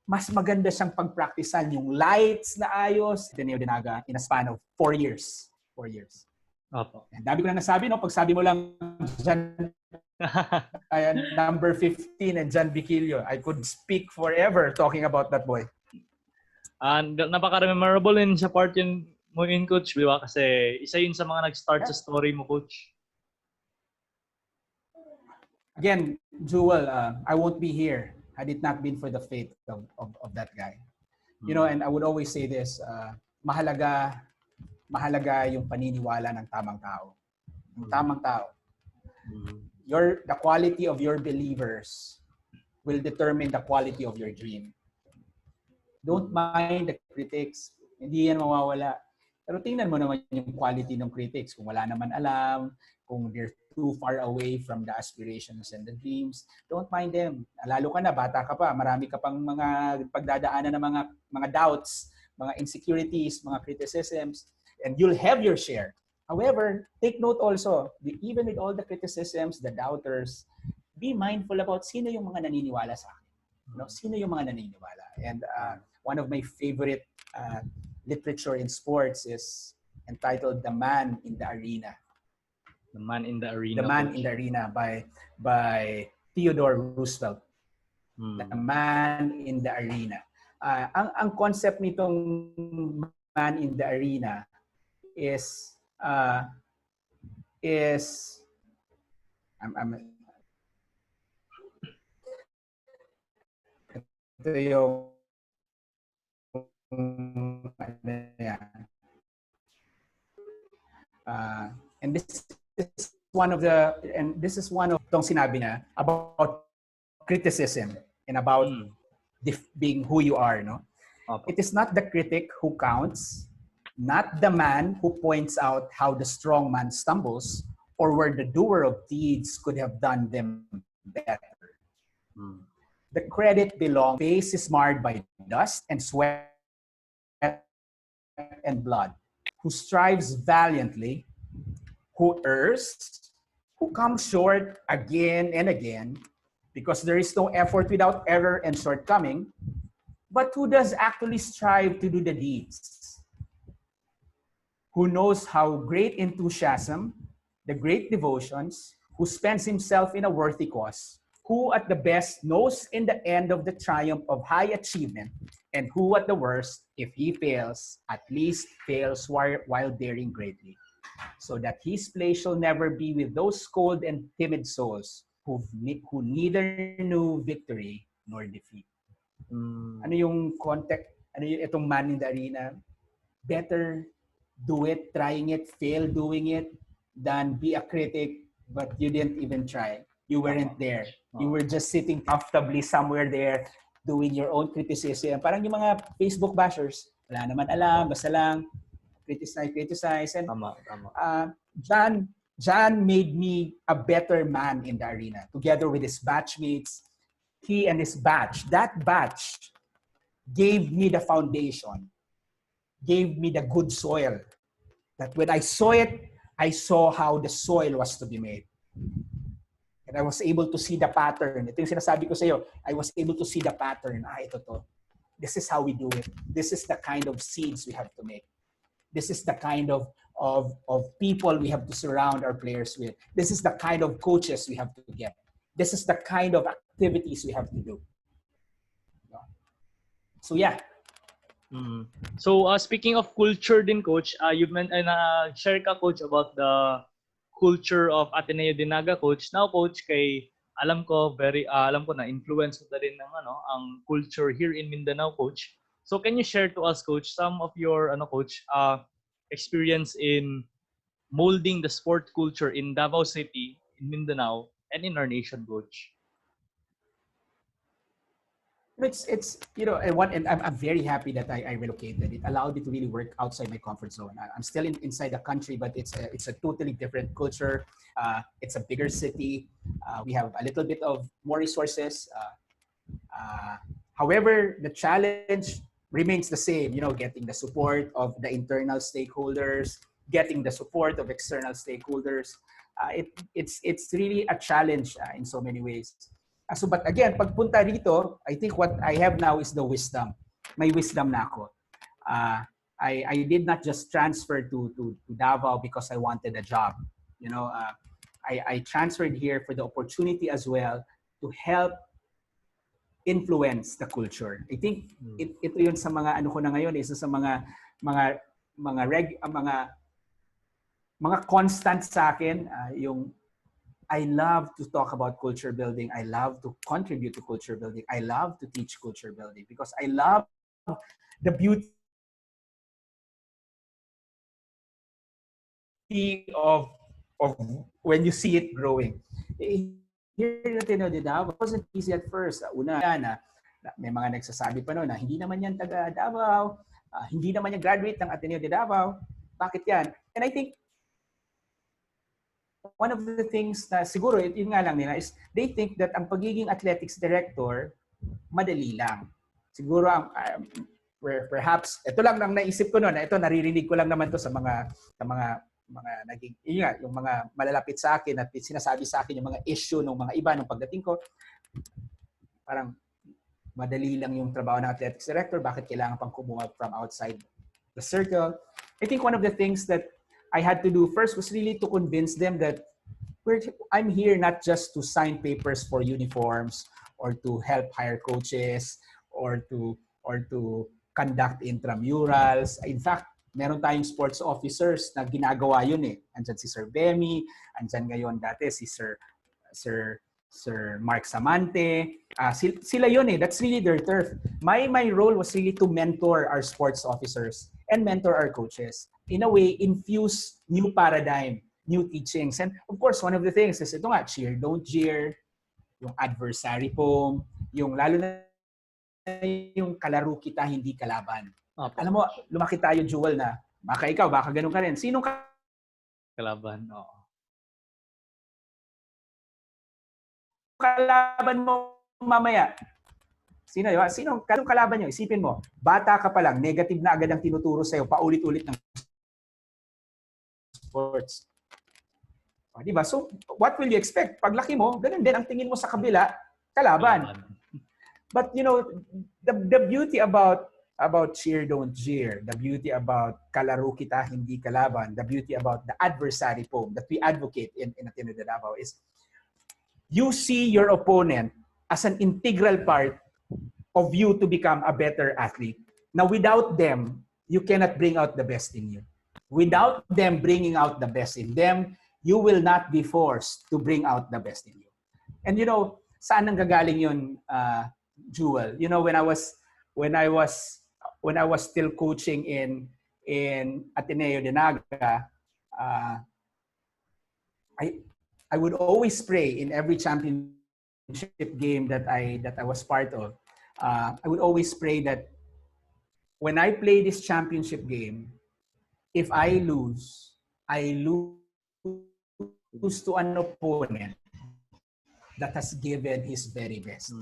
mas maganda siyang pagpraktisan, yung lights na ayos. Ateneo de Naga in a span of 4 years. 4 years. Opo. And dami ko na nasabi, no? Pag sabi mo lang dyan, number 15 and John Biquillo, I could speak forever talking about that boy. And napaka-memorable din sa part yun mo yun, Coach, di ba? Kasi isa yun sa mga nag-start sa story mo, Coach. Again, Jewel, I won't be here had it not been for the faith of that guy. You know, and I would always say this, mahalaga yung paniniwala ng tamang tao. Ng tamang tao. The quality of your believers will determine the quality of your dream. Don't mind the critics. Hindi yan mawawala. Pero tingnan mo naman yung quality ng critics. Kung wala naman alam, kung they're too far away from the aspirations and the dreams, don't mind them. Lalo ka na, bata ka pa, marami ka pang mga pagdadaanan ng mga doubts, mga insecurities, mga criticisms, and you'll have your share. However, take note also, even with all the criticisms, the doubters, be mindful about sino yung mga naniniwala sa akin. You know, sino yung mga naniniwala. And one of my favorite literature in sports is entitled The Man in the Arena. The Man in the Arena. The Man in the Arena by Theodore Roosevelt. The Man in the Arena. Ang concept nitong Man in the Arena is ito yung and this is one of tong sinabi niya about criticism and about being who you are, no? It is not the critic who counts, not the man who points out how the strong man stumbles or where the doer of deeds could have done them better. The credit belongs to the face is marred by dust and sweat and blood, who strives valiantly, who errs, who comes short again and again, because there is no effort without error and shortcoming, but who does actually strive to do the deeds, who knows how great enthusiasm, the great devotions, who spends himself in a worthy cause, who at the best knows in the end of the triumph of high achievement, and who at the worst, if he fails, at least fails while daring greatly, so that his place shall never be with those cold and timid souls who neither knew victory nor defeat. Ano yung context, ano yung itong man in the arena? Better do it, trying it, fail doing it, than be a critic, but you didn't even try. You weren't there. You were just sitting comfortably somewhere there, doing your own criticism. Parang yung mga Facebook bashers, wala naman alam, basta lang, criticize. And John made me a better man in the arena. Together with his batchmates, he and his batch, that batch gave me the foundation, gave me the good soil. That when I saw it, I saw how the soil was to be made. And I was able to see the pattern. Ito yung sinasabi ko sa iyo. I was able to see the pattern. Ito to. This is how we do it. This is the kind of seeds we have to make. This is the kind of people we have to surround our players with. This is the kind of coaches we have to get. This is the kind of activities we have to do. So yeah. So speaking of culture din, Coach, you share ka, Coach, about the culture of Ateneo de Naga, Coach. Now, Coach, alam ko na influence na rin ng ang culture here in Mindanao, Coach. So can you share to us, Coach, some of your Coach, experience in molding the sport culture in Davao City, in Mindanao, and in our nation, Coach? It's and I'm very happy that I relocated. It allowed me to really work outside my comfort zone. I'm still inside the country, but it's a totally different culture. It's a bigger city. We have a little bit of more resources. However, the challenge remains the same. Getting the support of the internal stakeholders, getting the support of external stakeholders. It's really a challenge in so many ways. But again, pagpunta rito, I think what I have now is the wisdom. May wisdom na ako. I did not just transfer to Davao because I wanted a job. I transferred here for the opportunity as well to help influence the culture. I think ito yun sa mga ko na ngayon, isa sa mga constant sa akin, yung I love to talk about culture building. I love to contribute to culture building. I love to teach culture building because I love the beauty of when you see it growing. Here in Ateneo de Davao, it wasn't easy at first. Una na may mga nagsasabi pa noon na hindi naman yan taga Davao, hindi naman yan graduate ng Ateneo de Davao. Bakit yan? And I think one of the things na siguro, yun nga lang nila, is they think that ang pagiging athletics director, madali lang. Siguro, perhaps, ito lang nang naisip ko noon, ito naririnig ko lang naman to sa mga naging, yung mga malalapit sa akin at sinasabi sa akin yung mga issue ng mga iba nung pagdating ko. Parang, madali lang yung trabaho ng athletics director, bakit kailangan pang kumuha from outside the circle? I think one of the things that I had to do first was really to convince them that I'm here not just to sign papers for uniforms or to help hire coaches or to conduct intramurals. In fact, meron tayong sports officers na ginagawa yun eh. Andyan si Sir Bemi, andyan ngayon dati si Sir Sir Mark Samante. Sila yun eh. That's really their turf. My role was really to mentor our sports officers and mentor our coaches. In a way, infuse new paradigm, new teachings. And of course, one of the things is ito nga, cheer, don't jeer, yung adversary poem, yung lalo na yung kalaro kita, hindi kalaban. Opo, Alam mo, coach. lumaki tayo, Jewel, na baka ikaw, baka ganun ka rin. Sinong Kalaban, oo. kalaban mo mamaya? Sino yun? Sinong kalaban nyo? Isipin mo, bata ka pa lang, negative na agad ang tinuturo sa'yo, paulit-ulit ng sports. O, diba? So, what will you expect? Paglaki mo, ganun din ang tingin mo sa kabila, kalaban. But you know, the beauty about cheer, don't jeer, the beauty about kalaro kita, hindi kalaban, the beauty about the adversary poem that we advocate in Ateneo de Davao is you see your opponent as an integral part of you to become a better athlete. Now, without them, you cannot bring out the best in you. Without them bringing out the best in them, you will not be forced to bring out the best in you. And you know, saan nanggagaling yun, Jewel? You know, when I was still coaching in Ateneo de Naga, I would always pray in every championship game that I was part of. I would always pray that when I play this championship game, if I lose to an opponent that has given his very best.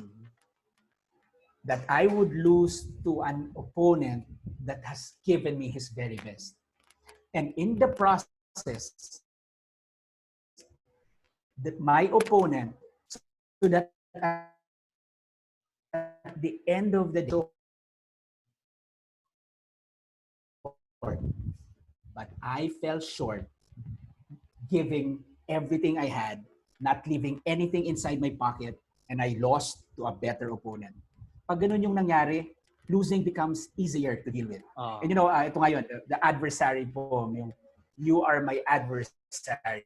That I would lose to an opponent that has given me his very best. And in the process, that my opponent, so that at the end of the day, but I fell short giving everything I had, not leaving anything inside my pocket, and I lost to a better opponent. Pag ganun yung nangyari, losing becomes easier to deal with. And you know, ito ngayon, the adversary po, yung, you are my adversary,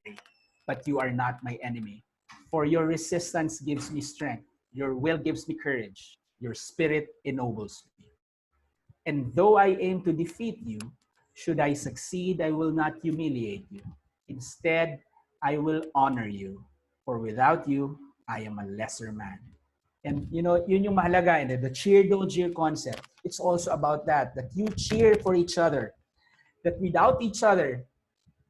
but you are not my enemy. For your resistance gives me strength. Your will gives me courage. Your spirit ennobles me. And though I aim to defeat you, should I succeed, I will not humiliate you. Instead, I will honor you. For without you, I am a lesser man. And you know, yun yung mahalaga. And the cheer, don't jeer concept, it's also about that you cheer for each other. That without each other,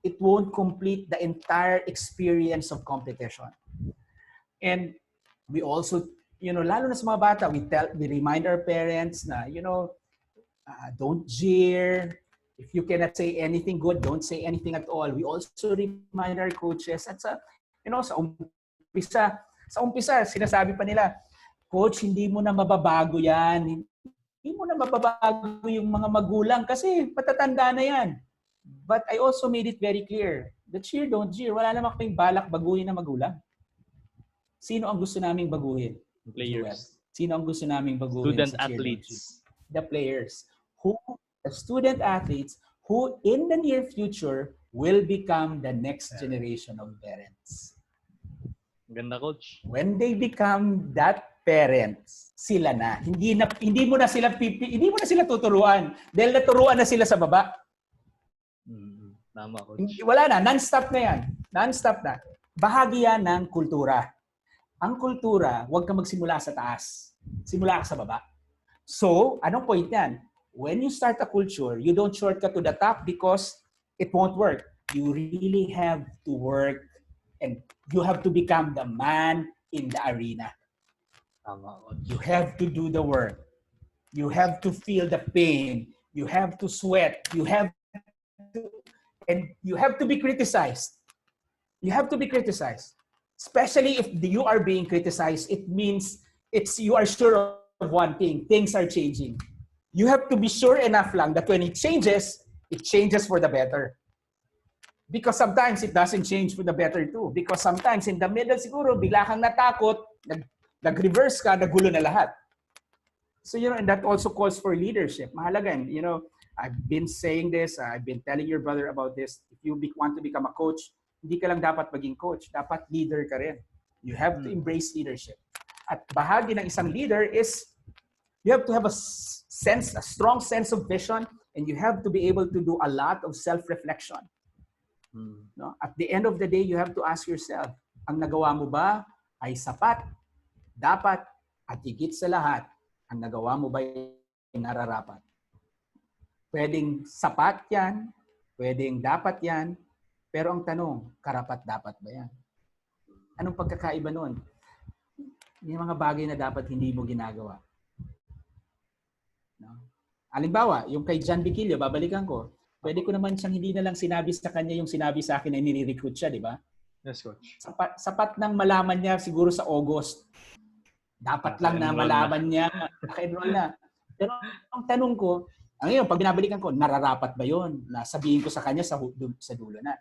it won't complete the entire experience of competition. And we also, you know, lalo na sa mga bata, we remind our parents na, you know, don't jeer. If you cannot say anything good, don't say anything at all. We also remind our coaches at you know, sa umpisa, sinasabi pa nila, Coach, hindi mo na mababago yan. Hindi mo na mababago yung mga magulang kasi matatanda na yan. But I also made it very clear, the cheer, don't jeer, wala naman kaming balak baguhin na magulang. Sino ang gusto naming baguhin? Players. Sino ang gusto naming baguhin? Student sa cheer, athletes. The players. The student athletes who in the near future will become the next generation of parents. Ganda, Coach. When they become that parents, sila na. Hindi mo na sila tuturuan dahil naturuan na sila sa baba. Tama, Coach. Wala na, non-stop na yan. Non-stop na. Bahagi yan ng kultura. Ang kultura, huwag ka magsimula sa taas. Simula ka sa baba. So, anong point yan? When you start a culture, you don't shortcut to the top because it won't work. You really have to work and you have to become the man in the arena. You have to do the work. You have to feel the pain. You have to sweat. You have to be criticized. You have to be criticized. Especially if you are being criticized, it means you are sure of one thing. Things are changing. You have to be sure enough lang that when it changes for the better. Because sometimes it doesn't change for the better too. Because sometimes in the middle siguro, bigla kang natakot, nag-reverse ka, nagulo na lahat. So, you know, and that also calls for leadership. Mahalaga. And, you know, I've been saying this, I've been telling your brother about this. If you want to become a coach, hindi ka lang dapat maging coach. Dapat leader ka rin. You have to embrace leadership. At bahagi ng isang leader is you have to have a strong sense of vision, and you have to be able to do a lot of self-reflection. No? At the end of the day, you have to ask yourself, ang nagawa mo ba ay sapat, dapat, at higit sa lahat, ang nagawa mo ba ay nararapat? Pwedeng sapat yan, pwedeng dapat yan, pero ang tanong, karapat-dapat ba yan? Anong pagkakaiba nun? May mga bagay na dapat hindi mo ginagawa. No? Halimbawa, yung kay John Biquillo, babalikan ko, pwede ko naman siyang hindi na lang sinabi sa kanya yung sinabi sa akin na nire-recruit siya, di ba? Yes, Coach. Sapat nang malaman niya siguro sa August. Dapat lang na malaman niya, naka-enroll na. Pero ang tanong ko, ngayon, pag binabalikan ko, nararapat ba yun? Na sabihin ko sa kanya sa dulo na.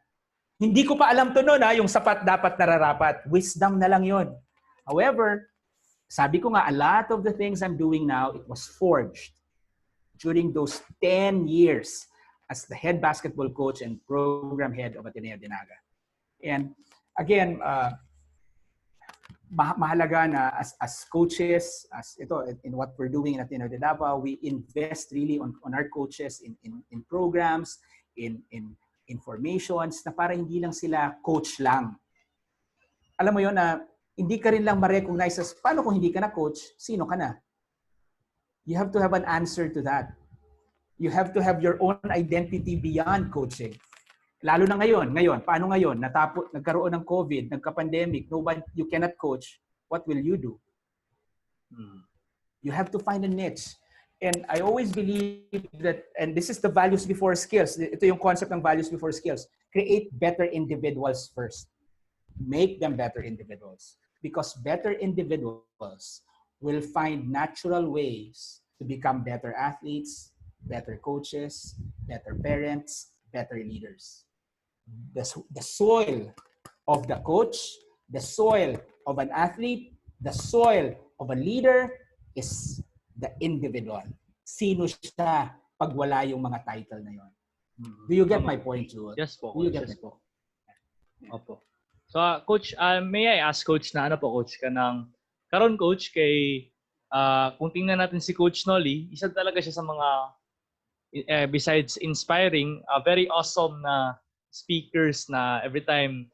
Hindi ko pa alam to noon, yung sapat, dapat, nararapat. Wisdom na lang yun. However, sabi ko nga, a lot of the things I'm doing now, it was forged during those 10 years as the head basketball coach and program head of Ateneo de Naga. And again, mahalaga na as coaches, as ito, in what we're doing in Ateneo de Davao, we invest really on our coaches in programs, in informations, na para hindi lang sila coach lang. Alam mo yon na hindi ka rin lang ma-recognize as, paano kung hindi ka na coach, sino ka na? You have to have an answer to that. You have to have your own identity beyond coaching. Lalo na ngayon, paano ngayon? Nagkaroon ng COVID, nagka-pandemic, you cannot coach. What will you do? You have to find a niche. And I always believe that, and this is the values before skills. Ito yung concept ng values before skills. Create better individuals first. Make them better individuals. Because better individuals will find natural ways to become better athletes, better coaches, better parents, better leaders. The soil of the coach, the soil of an athlete, the soil of a leader is the individual. Sino siya pag wala yung mga title na yon? Do you get my point, Jewel? Yes po. Do you get my point? Opo. So, Coach, may I ask, Coach, na ano po, Coach, ka ng karon, Coach, kay kung tingnan natin si Coach Noli, isa talaga siya sa mga besides inspiring, very awesome na speakers na every time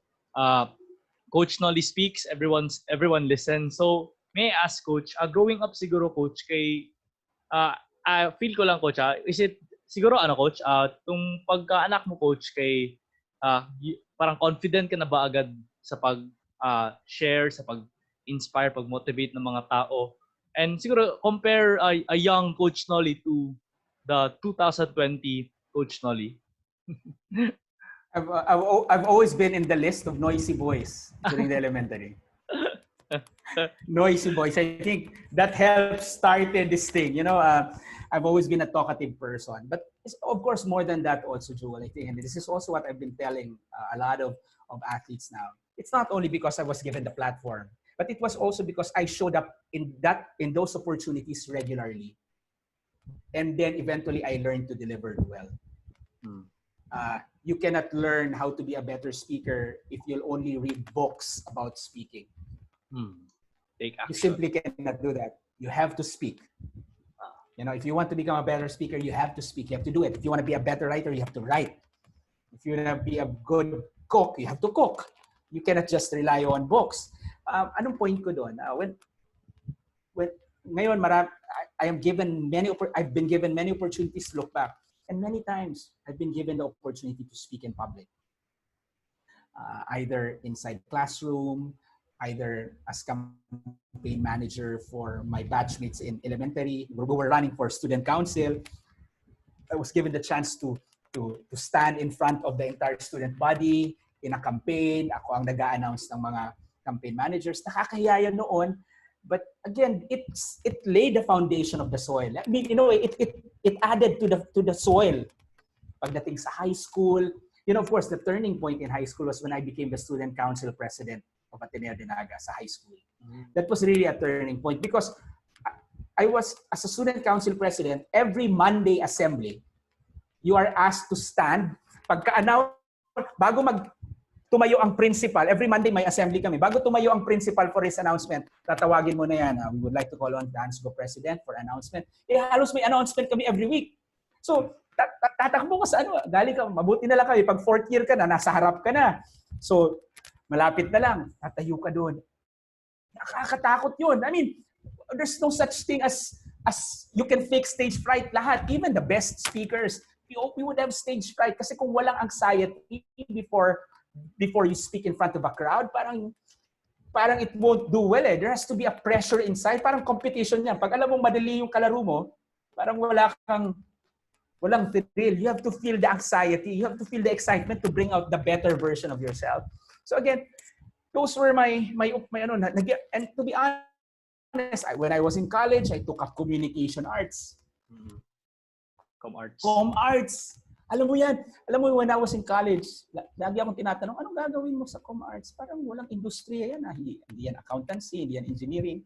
Coach Noli speaks, everyone listens. So, may I ask, Coach, growing up siguro, Coach, kay feel ko lang, Coach, is it siguro Coach, tung pagka-anak mo, Coach, kay parang confident ka na ba agad sa pag-share, sa pag-inspire, pag-motivate ng mga tao? And siguro compare a young Coach Noli to the 2020 Coach Noli. I've always been in the list of noisy boys during the elementary. Noisy boys. I think that helped started this thing. You know, I've always been a talkative person. But it's, of course, more than that also, Jewel, I think. And this is also what I've been telling a lot of athletes now. It's not only because I was given the platform, but it was also because I showed up in those opportunities regularly. And then eventually I learned to deliver well. You cannot learn how to be a better speaker if you'll only read books about speaking. Take action. You simply cannot do that. You have to speak. You know, if you want to become a better speaker, you have to speak. You have to do it. If you want to be a better writer, you have to write. If you want to be a good cook, you have to cook. You cannot just rely on books. Anong point ko doon? When ngayon, I've been given many opportunities to look back. And many times, I've been given the opportunity to speak in public. Either inside classroom, either as campaign manager for my batchmates in elementary. We were running for student council. I was given the chance to stand in front of the entire student body in a campaign. Ako ang nag-a-announce ng mga campaign managers. Nakakahiya yan noon. But again, it laid the foundation of the soil. I mean, you know, it added to the soil. Pagdating sa high school, you know, of course, the turning point in high school was when I became the student council president of Ateneo de Naga sa high school. That was really a turning point because I was, as a student council president, every Monday assembly, you are asked to stand. Pagka-announce, bago tumayo ang principal, every Monday may assembly kami. Bago tumayo ang principal for his announcement, tatawagin mo na yan. We would like to call on the Hansgo President for announcement. Halos may announcement kami every week. So, tatakbo ka sa ano, galing ka, mabuti na lang kayo. Pag fourth year ka na, nasa harap ka na. So, malapit na lang, tatayo ka doon. Nakakatakot yun. I mean, there's no such thing as you can fake stage fright lahat. Even the best speakers, we would have stage fright kasi kung walang anxiety before you speak in front of a crowd, parang it won't do well eh. There has to be a pressure inside. Parang competition yan. Pag alam mo madali yung kalaro mo, parang walang thrill. You have to feel the anxiety. You have to feel the excitement to bring out the better version of yourself. So again, those were my ano, and to be honest, when I was in college, I took up communication arts. Com arts. Alam mo yan. Alam mo, when I was in college, lagi akong tinatanong, anong gagawin mo sa com arts? Parang walang industriya yan. Hindi yan accountancy, hindi yan engineering.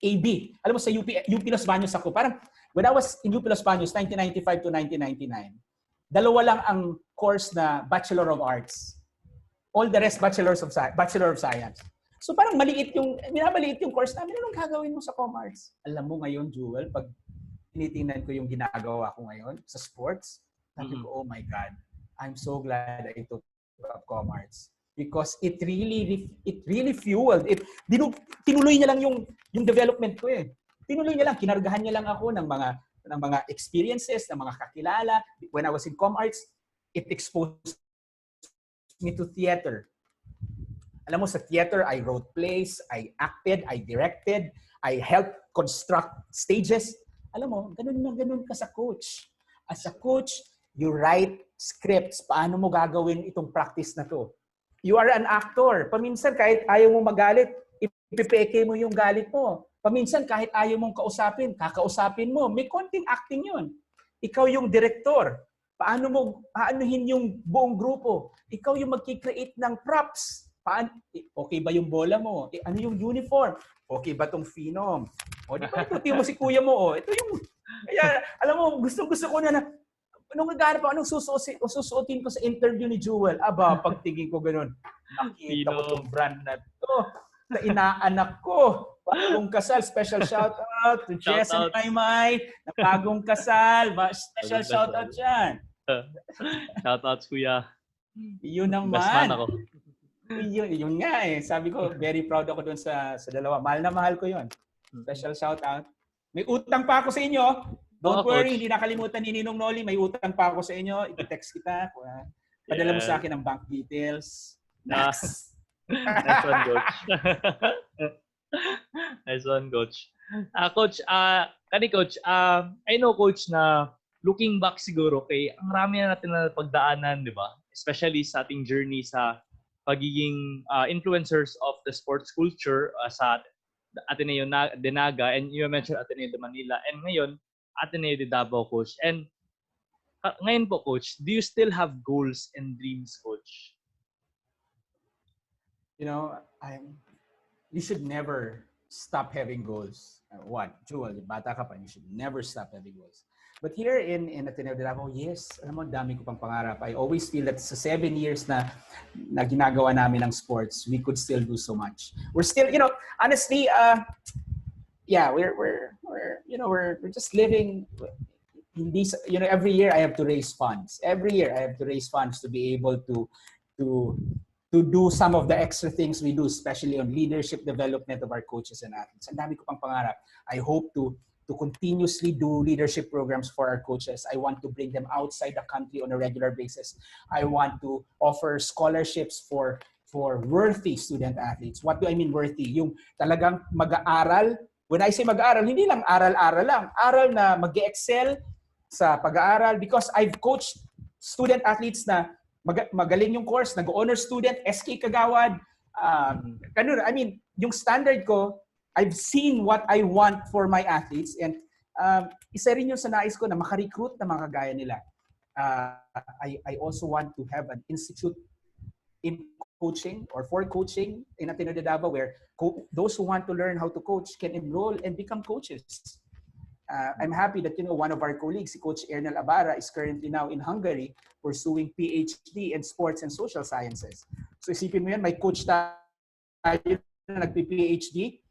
AB. Alam mo, sa UP Los Baños ako. Parang, when I was in UP Los Baños, 1995 to 1999, dalawa lang ang course na Bachelor of Arts. All the rest, Bachelor of Science. So parang maliit yung course namin. Anong gagawin mo sa com arts? Alam mo ngayon, Jewel, pag tinitingnan ko yung ginagawa ko ngayon sa sports, sabi ko, oh my God, I'm so glad I took up com arts because it really fueled it. Tinuloy niya lang yung development ko eh. Tinuloy niya lang, kinargahan niya lang ako ng mga experiences, ng mga kakilala. When I was in com arts, it exposed me to theater. Alam mo, sa theater, I wrote plays, I acted, I directed, I helped construct stages. Alam mo, ganun na ganun ka sa coach. As a coach, you write scripts. Paano mo gagawin itong practice na to? You are an actor. Paminsan, kahit ayaw mo magalit, ipipeke mo yung galit mo. Paminsan, kahit ayaw mong kakausapin mo. May konting acting yun. Ikaw yung director. Paano mo aanuhin yung buong grupo? Ikaw yung mag-create ng props. Okay ba yung bola mo? Ano yung uniform? Okay ba tong phenom? O, di ba ituti mo si kuya mo? O, ito yung... Kaya, alam mo, gusto ko na anong naghanap ako, anong susuotin ko sa interview ni Jewel? Aba, pagtingin ko ganun. Nakita ko itong brand na ito. Na inaanak ko. Bagong kasal. Special shout out to Jess and Maymay. Na bagong kasal. Special shout out yan. Shoutouts, kuya. Yun naman. Best man ako. Yun nga eh. Sabi ko, very proud ako doon sa dalawa. Mahal na mahal ko yun. Special shout out. May utang pa ako sa inyo. Don't worry, hindi nakalimutan ni Ninong Noli. May utang pa ako sa inyo. I-text kita. Padala mo sa akin ang bank details. Nice. Nice one, Coach. Nice one, Coach. Coach, Coach, I know, Coach, na looking back siguro, ang rami na natin na pagdaanan, di ba? Especially sa ating journey sa pagiging influencers of the sports culture sa Ateneo de Naga, and you mentioned Ateneo de Manila, and ngayon, Ateneo de Davao, Coach. And ngayon po, Coach, do you still have goals and dreams, Coach? You know, you should never stop having goals. Jewel, bata ka pa, you should never stop having goals. But here in Ateneo de Davao, yes, alam mo, dami ko pang pangarap. I always feel that sa 7 years na ginagawa namin ng sports, we could still do so much. We're still, honestly, we're just living. Every year I have to raise funds. Every year I have to raise funds to be able to do some of the extra things we do, especially on leadership development of our coaches and athletes. Ang dami ko pang pangarap. I hope to continuously do leadership programs for our coaches. I want to bring them outside the country on a regular basis. I want to offer scholarships for worthy student athletes. What do I mean worthy? Yung talagang mag-aaral. When I say mag-aaral, hindi lang aral-aral lang. Aral na mag-excel sa pag-aaral because I've coached student athletes na magaling yung course, nag-honor student, SK Kagawad. I mean, yung standard ko, I've seen what I want for my athletes and isa rin yung sa nais ko na makarecruit na mga kagaya nila. I also want to have an institute in coaching or for coaching in Ateneo de Davao where those who want to learn how to coach can enroll and become coaches. I'm happy that one of our colleagues, si Coach Ernel Abara, is currently now in Hungary pursuing PhD in sports and social sciences. So isipin mo yan, may coach tayo na nagpi-PhD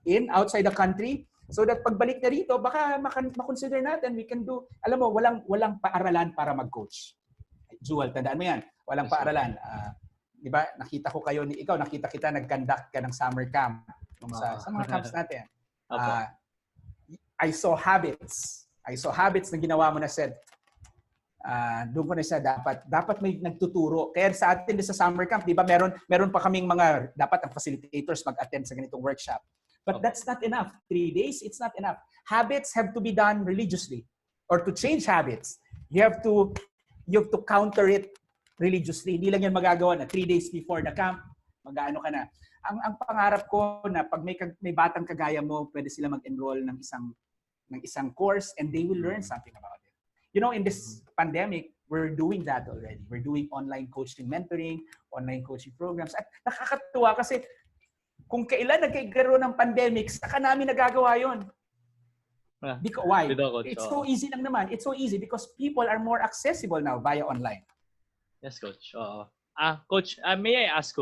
in outside the country. So that pagbalik na rito, baka makonsider natin, we can do, alam mo, walang paaralan para mag-coach. Jewel, tandaan mo yan, walang paaralan. Di ba, nakita ko kayo, ikaw, nakita kita, nag-conduct ka ng summer camp sa mga camps natin. I saw habits. Na ginawa mo na said, doon ko na siya, dapat may nagtuturo. Kaya sa atin sa summer camp, di ba, meron pa kaming mga, dapat ang facilitators mag-attend sa ganitong workshop. But that's not enough. 3 days, it's not enough. Habits have to be done religiously. Or to change habits, you have to counter it religiously. Hindi lang yan magagawa na 3 days before the camp, mag-ano ka na. Ang pangarap ko na pag may batang kagaya mo, pwede sila mag-enroll ng isang course and they will learn something about it. You know, in this pandemic, we're doing that already. We're doing online coaching mentoring, online coaching programs. At nakakatuwa kasi kung kailan nagkaroon ng pandemic, saka namin nagagawa yun. Because, why? It's so easy lang naman. It's so easy because people are more accessible now via online. Yes, Coach. Coach, may I ask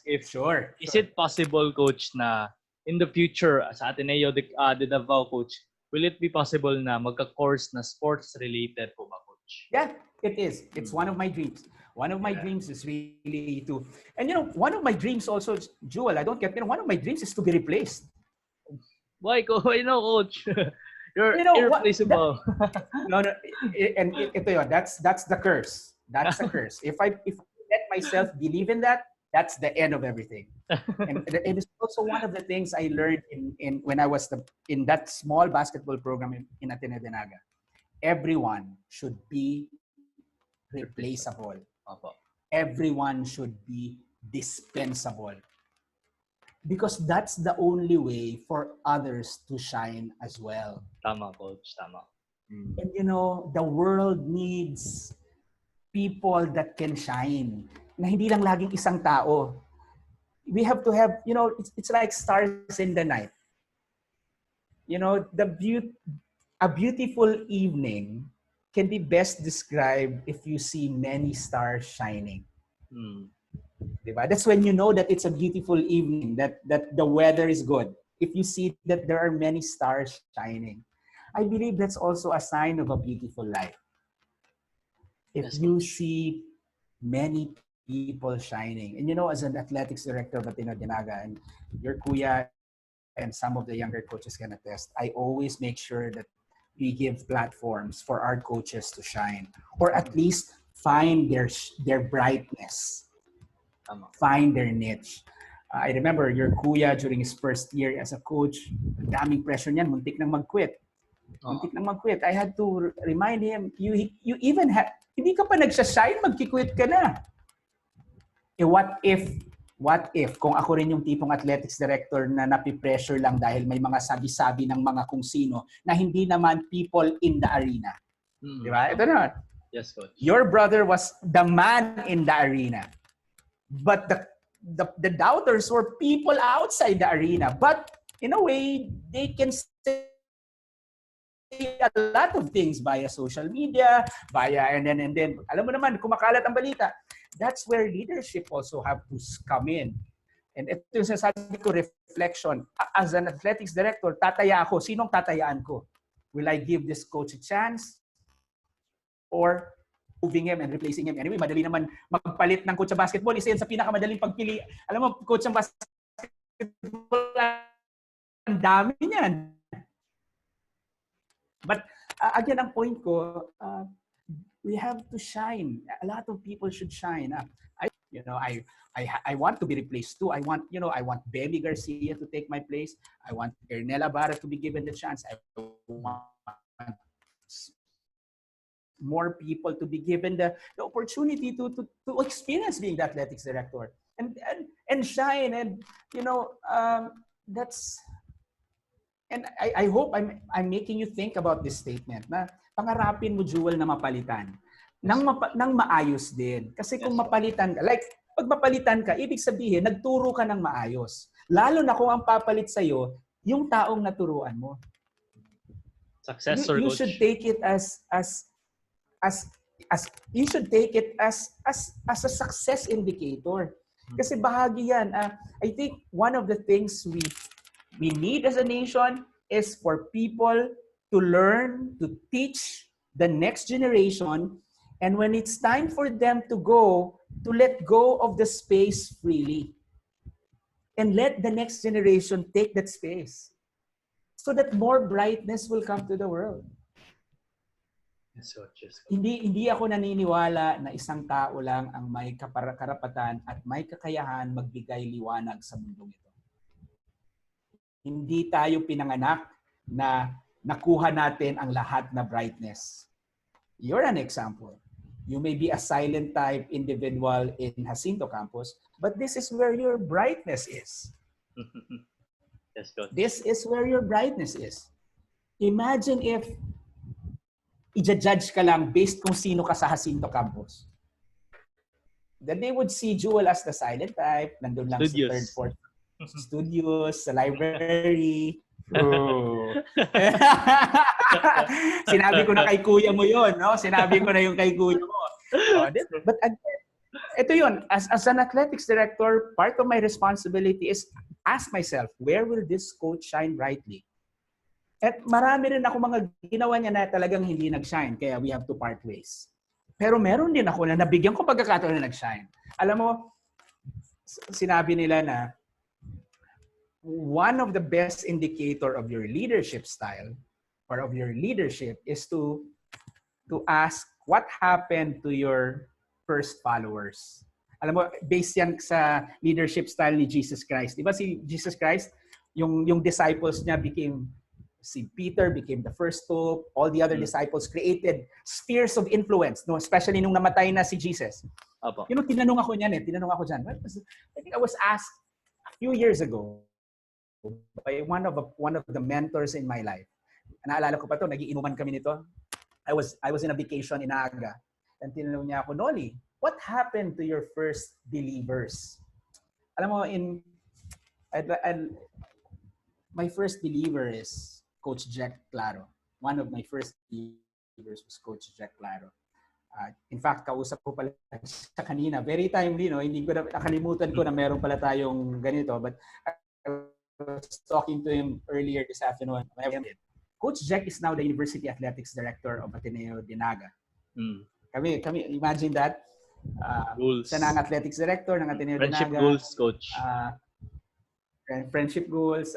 if Sure. Is it possible, Coach, na in the future sa Ateneo de Davao, Coach, will it be possible na magka-course na sports-related po ba, Coach? Yeah, it is. It's one of my dreams. One of my dreams is really to, and one of my dreams also, Jewel, I don't get, one of my dreams is to be replaced. Why, Coach? You're irreplaceable. No, and ito yun, that's the curse. That's the curse. If I let myself believe in that, that's the end of everything. And it is also one of the things I learned in when I was in that small basketball program in Ateneo de Naga. Everyone should be replaceable. Everyone should be dispensable. Because that's the only way for others to shine as well. Tama, Coach. Tama. And the world needs people that can shine. Na hindi lang laging isang tao. We have to have, it's like stars in the night. A beautiful evening can be best described if you see many stars shining. Diba? That's when you know that it's a beautiful evening, that the weather is good. If you see that there are many stars shining. I believe that's also a sign of a beautiful life. If you see many people shining. And as an athletics director of Ateneo de Naga, and your kuya and some of the younger coaches can attest, I always make sure that we give platforms for our coaches to shine, or at least find their brightness, find their niche. I remember your kuya during his first year as a coach, daming pressure niyan, muntik nang mag-quit. I had to remind him, you even have, hindi ka pa nagsashine, magki-quit ka na. What if kung ako rin yung tipong athletics director na napipressure lang dahil may mga sabi-sabi ng mga kung sino na hindi naman people in the arena. Di ba? Ito na. Yes, Coach. Your brother was the man in the arena. But the doubters were people outside the arena. But in a way, they can say a lot of things via social media, and then alam mo naman, kumakalat ang balita. That's where leadership also have to come in. And ito yung sinasabi ko, reflection. As an athletics director, tataya ako. Sinong tatayaan ko? Will I give this coach a chance? Or moving him and replacing him? Anyway, madali naman magpalit ng coach sa basketball. Isa yan sa pinakamadaling pagpili. Alam mo, coach ng basketball, ang dami niyan. But again, ang point ko, we have to shine. A lot of people should shine. I want to be replaced too. I want Baby Garcia to take my place. I want Ernella Barra to be given the chance. I want more people to be given the opportunity to experience being the athletics director and shine. And that's. And I hope I'm making you think about this statement na pangarapin mo, Jewel, na mapalitan. Nang maayos din. Kasi kung mapalitan ka, like, pag mapalitan ka, ibig sabihin, nagturo ka ng maayos. Lalo na kung ang papalit sa'yo, yung taong naturuan mo. Successor, you Coach. should take it as you should take it as a success indicator. Kasi bahagi yan. I think one of the things we need as a nation is for people to learn, to teach the next generation, and when it's time for them to go, to let go of the space freely. And let the next generation take that space so that more brightness will come to the world. Hindi ako naniniwala na isang tao lang ang may karapatan at may kakayahan magbigay liwanag sa mundong ito. Hindi tayo pinanganak na nakuha natin ang lahat na brightness. You're an example. You may be a silent type individual in Jacinto campus, but this is where your brightness is. Yes, Coach. This is where your brightness is. Imagine if i-judge ka lang based kung sino ka sa Jacinto campus. Then they would see Jewel as the silent type, nandun lang Studios. sa third, fourth studios, sa library. Oh. Sinabi ko na kay kuya mo yon, no? Sinabi ko na yung kay kuya mo. But ito yun, as an athletics director, part of my responsibility is ask myself, where will this coach shine brightly? At marami rin ako mga ginawa niya na talagang hindi nag-shine, kaya we have to part ways. Pero meron din ako na nabigyan ko pagkakataon na nag-shine. Alam mo, sinabi nila na one of the best indicator of your leadership style or of your leadership is to ask what happened to your first followers. Alam mo, based yan sa leadership style ni Jesus Christ. Di ba si Jesus Christ, yung disciples niya si Peter became the first pope. All the other disciples created spheres of influence, no? Especially nung namatay na si Jesus. Apo. You know, tinanong ako dyan. I think I was asked a few years ago by one of the mentors in my life. Naalala ko pa to, nagiinuman kami nito. I was in a vacation in Naga. And tinanong niya ako, Noli, what happened to your first believers? Alam mo, my first believer is Coach Jack Claro. One of my first believers was Coach Jack Claro. In fact, kausap ko pala siya kanina. Very timely, no? Hindi ko nakalimutan ko na meron pala tayong ganito. But I was talking to him earlier this afternoon. Coach Jack is now the University Athletics Director of Ateneo de Naga. Kami, imagine that. Siya na ang Athletics Director ng Ateneo de Naga. Friendship goals, Coach. Friendship goals.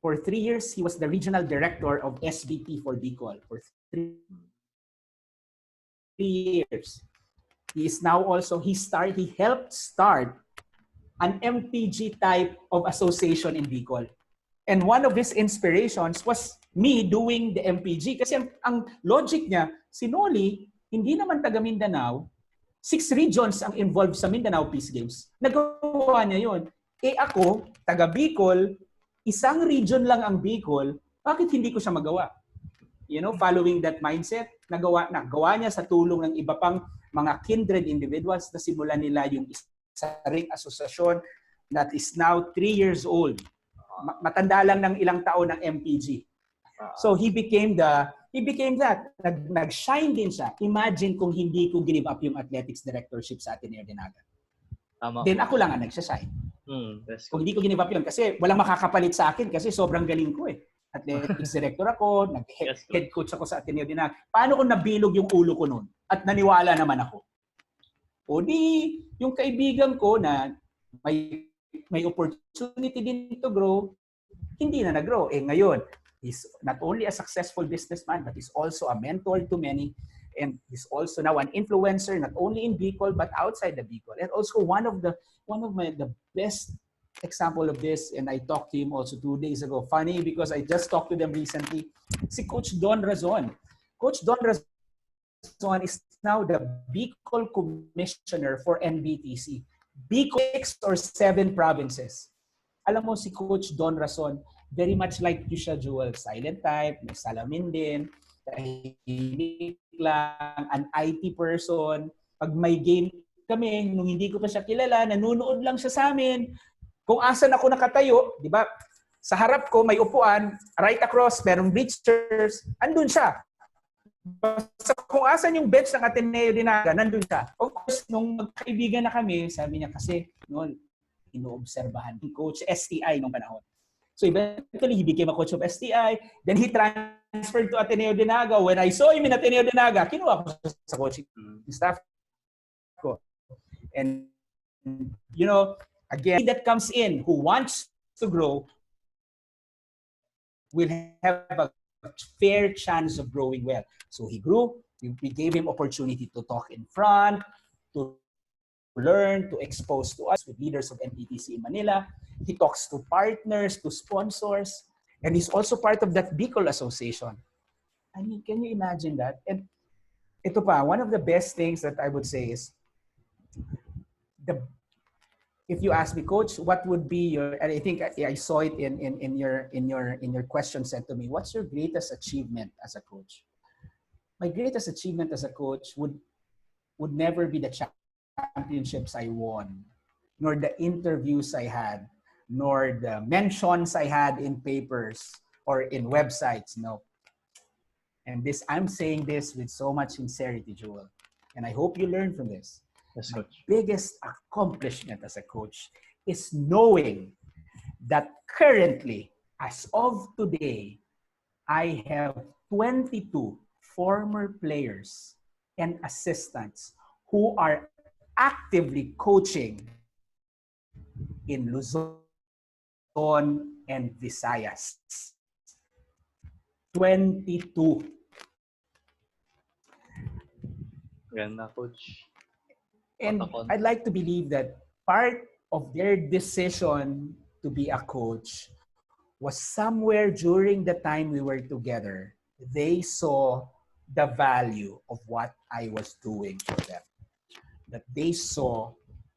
For 3 years, he was the Regional Director of SBT for Bicol. For 3 years. He is now also, he helped start an MPG type of association in Bicol. And one of his inspirations was me doing the MPG. Kasi ang logic niya, si Noli, hindi naman taga Mindanao, 6 regions ang involved sa Mindanao Peace Games. Nagawa niya yun. Ako, taga Bicol, isang region lang ang Bicol, bakit hindi ko siya magawa? You know, following that mindset, nagawa niya sa tulong ng iba pang mga kindred individuals na simulan nila yung isa ring asosasyon that is now 3 years old. Matanda lang ng ilang taon ng MPG. So he became that. Nag-shine din siya. Imagine kung hindi ko give up yung athletics directorship sa Ateneo de Naga. Then ako lang ang nagsashine. Kung hindi ko give up yun, kasi walang makakapalit sa akin kasi sobrang galing ko eh. Athletics director ako, head coach ako sa Ateneo de Naga. Paano kung nabilog yung ulo ko noon? At naniwala naman ako. O di, yung kaibigan ko na may opportunity din to grow, hindi na nag-grow. Ngayon, he's not only a successful businessman, but he's also a mentor to many. And he's also now an influencer, not only in Bicol, but outside the Bicol. And also one of the best example of this, and I talked to him also 2 days ago. Funny because I just talked to them recently. Si Coach Don Razon. Coach Don Razon is now the Bicol Commissioner for NBTC. Bicol 6 or 7 provinces. Alam mo si Coach Don Razon, very much like you siya, Jewel. Silent type, may salamin din, tahimik lang, an IT person. Pag may game kami, nung hindi ko pa siya kilala, nanonood lang siya sa amin. Kung asan ako nakatayo, di ba? Sa harap ko may upuan, right across, merong bleachers, andun siya. Basta kung asan yung bench ng Ateneo de Naga? Nandun siya. Of course, nung magkaibigan na kami, sabi niya kasi, noon, inoobserbahan ni Coach STI nung panahon. So eventually, he became a coach of STI. Then he transferred to Ateneo de Naga. When I saw him in Ateneo de Naga, kinuha ko sa coaching staff ko. And, you know, again, that comes in who wants to grow will have a fair chance of growing well. So he grew. We gave him opportunity to talk in front, to learn, to expose to us with leaders of MPTC in Manila. He talks to partners, to sponsors, and he's also part of that Bicol Association. I mean, can you imagine that? And ito pa, one of the best things that I would say is, if you ask me, Coach, what would be your, and I think I saw it in your question sent to me, what's your greatest achievement as a coach? My greatest achievement as a coach would never be the championships I won, nor the interviews I had, nor the mentions I had in papers or in websites. No. And this, I'm saying this with so much sincerity, Joel. And I hope you learn from this. Yes, My Coach. biggest accomplishment as a coach is knowing that currently, as of today, I have 22 former players and assistants who are actively coaching in Luzon and Visayas. 22. Ganda, Coach. And I'd like to believe that part of their decision to be a coach was somewhere during the time we were together, they saw the value of what I was doing for them. That they saw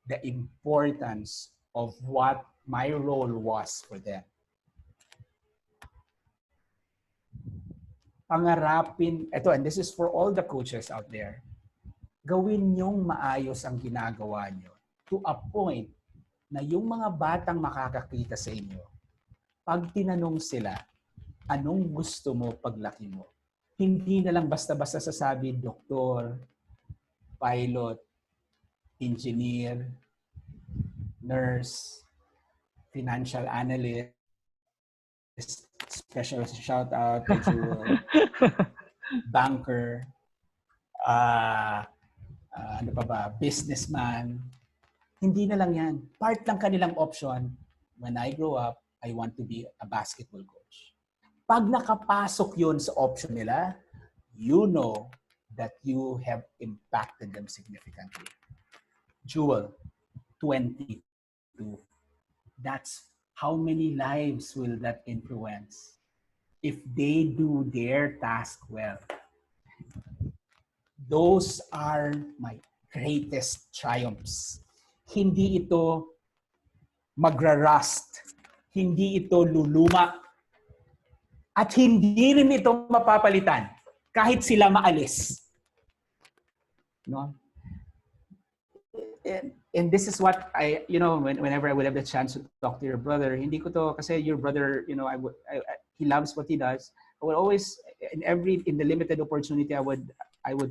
the importance of what my role was for them. Pangarapin, ito, and this is for all the coaches out there, gawin niyong maayos ang ginagawa niyo to a point na yung mga batang makakakita sa inyo, pag tinanong sila, anong gusto mo paglaki mo? Hindi na lang basta-basta sasabi, doktor, pilot, engineer, nurse, financial analyst, special shout out kay Jewel, banker, ano pa ba, businessman. Hindi na lang yan. Part ng kanilang option, when I grow up, I want to be a basketball coach. Pag nakapasok yun sa option nila, you know that you have impacted them significantly. Jewel, 22. That's how many lives will that influence if they do their task well. Those are my greatest triumphs. Hindi ito magra-rust. Hindi ito luluma. At hindi rin ito mapapalitan kahit sila maalis. No? And this is what I, you know, whenever I would have the chance to talk to your brother, hindi ko to, kasi your brother, you know, he loves what he does. I would always, in the limited opportunity I would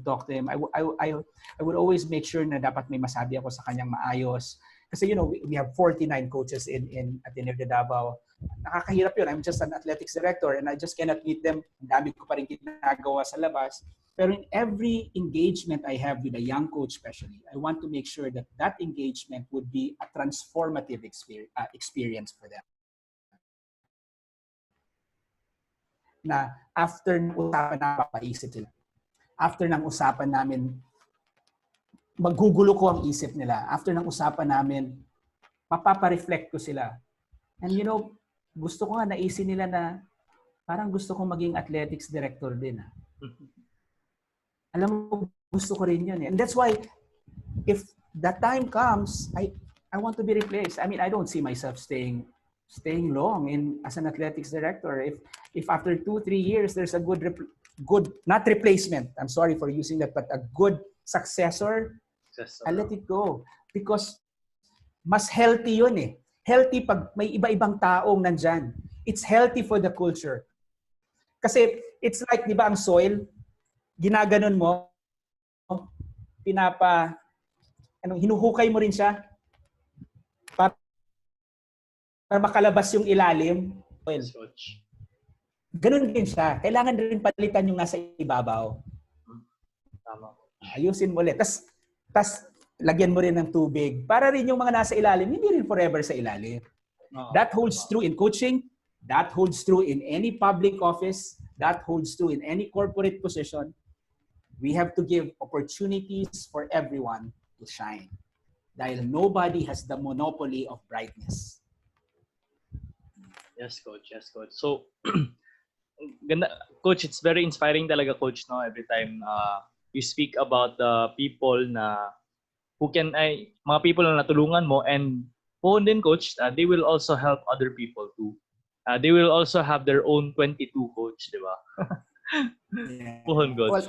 talk to him. I would always make sure na dapat may masabi ako sa kanyang maayos. Kasi, you know, we have 49 coaches in Ateneo de Davao. Nakakahirap yun. I'm just an athletics director and I just cannot meet them. Ang dami ko pa rin ginagawa sa labas. Pero in every engagement I have with a young coach especially, I want to make sure that that engagement would be a transformative experience for them. Na after ng usapan na papaisip sila. After ng usapan namin, maggugulo ko ang isip nila. After ng usapan namin, mapapareflect ko sila. And you know, gusto ko nga naisip nila na parang gusto kong maging athletics director din. Alam mo, gusto ko rin yun. And that's why, if that time comes, I want to be replaced. I mean, I don't see myself staying long as an athletics director. If after 2-3 years, there's a good, not replacement, I'm sorry for using that, but a good successor, I let it go. Because mas healthy yun eh. Healthy pag may iba-ibang taong nandyan. It's healthy for the culture. Kasi it's like, di ba ang soil, ginaganon mo, hinuhukay mo rin siya para makalabas yung ilalim. Well, Yes, coach. ganun din siya. Kailangan rin palitan yung nasa ibabaw. Tama. Ayusin mo ulit. Tas lagyan mo rin ng tubig para rin yung mga nasa ilalim, hindi rin forever sa ilalim. That holds true in coaching. That holds true in any public office. That holds true in any corporate position. We have to give opportunities for everyone to shine. Dahil nobody has the monopoly of brightness. Yes, coach. Yes, coach. So, ganda, coach, it's very inspiring talaga, coach, no? Every time you speak about the people na mga people na natulungan mo, and po din, coach, they will also help other people too. They will also have their own 22, coach, di ba? Yeah. Coach. Well,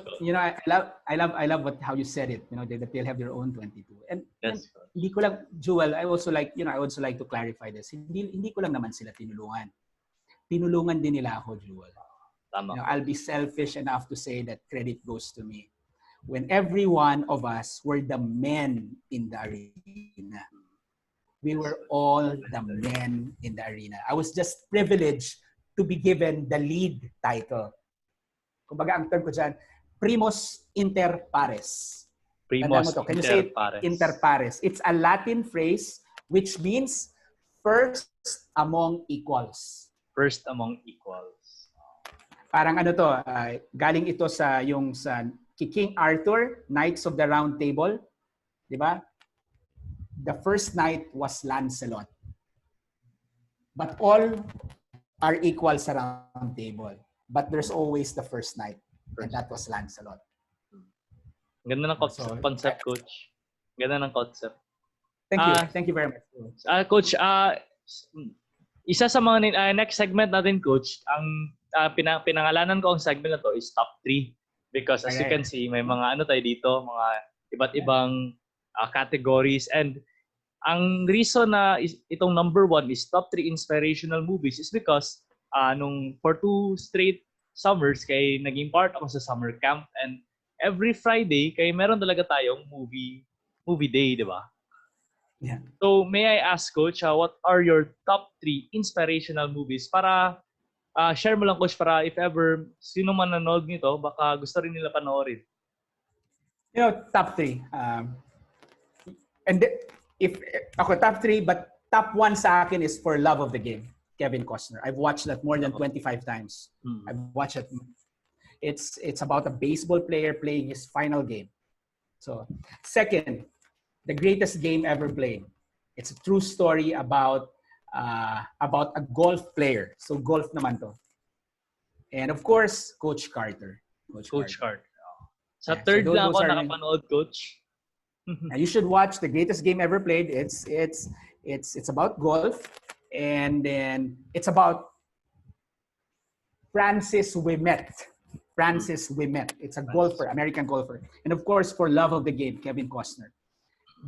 I love how you said it. That they'll have their own 22. And yes, hindi ko lang, Jewel, I also like to clarify this. Hindi ko lang naman sila tinulungan. Tinulungan din nila ako, Jewel. Tama. I'll be selfish enough to say that credit goes to me. When every one of us were the men in the arena. We were all the men in the arena. I was just privileged to be given the lead title. Kumbaga, ang term ko dyan, primus inter pares. Primus Can you say pares. Inter pares? It's a Latin phrase which means first among equals. First among equals. Parang galing ito sa King Arthur, Knights of the Round Table. Di ba? The first knight was Lancelot. But all are equal sa round table. But there's always the first knight. And that was Lancelot. Ganda ng concept, coach. Ganda ng concept. Thank you. Thank you very much. Coach, isa sa mga next segment natin, coach, ang pinangalanan ko ang segment na to is top 3. Because as you can see, may mga tayo dito, mga iba't ibang categories. And ang reason na itong number 1 is top 3 inspirational movies is because for 2 straight summers kay naging part ako sa summer camp, and every Friday kay meron talaga tayong movie day, di ba? Yeah. So may I ask, coach, what are your top 3 inspirational movies para share mo lang, coach, para if ever sino man nanood nito baka gusto rin nila panoorin. Top 3. And if ako top 3, but top 1 sa akin is For Love of the Game. Kevin Costner. I've watched that more than 25 times. I've watched it. It's about a baseball player playing his final game. So, second, The Greatest Game Ever Played. It's a true story about a golf player. So, golf naman to. And of course, Coach Carter. Coach Carter. Sa third lang ako nakapanood, coach. You should watch The Greatest Game Ever Played. It's about golf. And then it's about Francis Ouimet. It's a golfer, American golfer. And of course, For Love of the Game, Kevin Costner.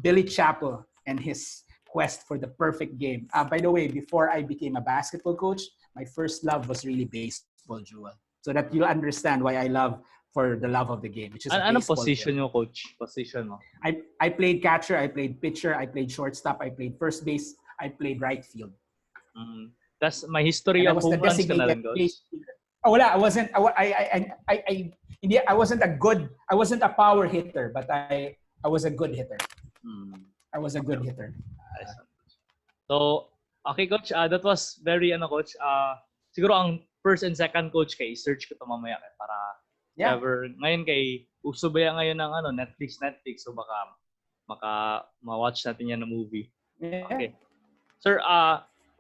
Billy Chappell and his quest for the perfect game. By the way, before I became a basketball coach, my first love was really baseball, Jewel. So that you'll understand why I love For the Love of the Game, which is a Anong baseball position game. mo, coach? Position mo? I played catcher, I played pitcher, I played shortstop, I played first base, I played right field. That's my history of home runs ka na rin, coach. Wala. I wasn't a power hitter, but I was a good hitter. I was a good hitter. So, okay, coach, that was very coach. Siguro ang first and second, coach, kay search ko to mamaya para ever ngayon kay uso ba yan ngayon ng Netflix, so baka ma-watch natin yan na movie. Okay. Sir,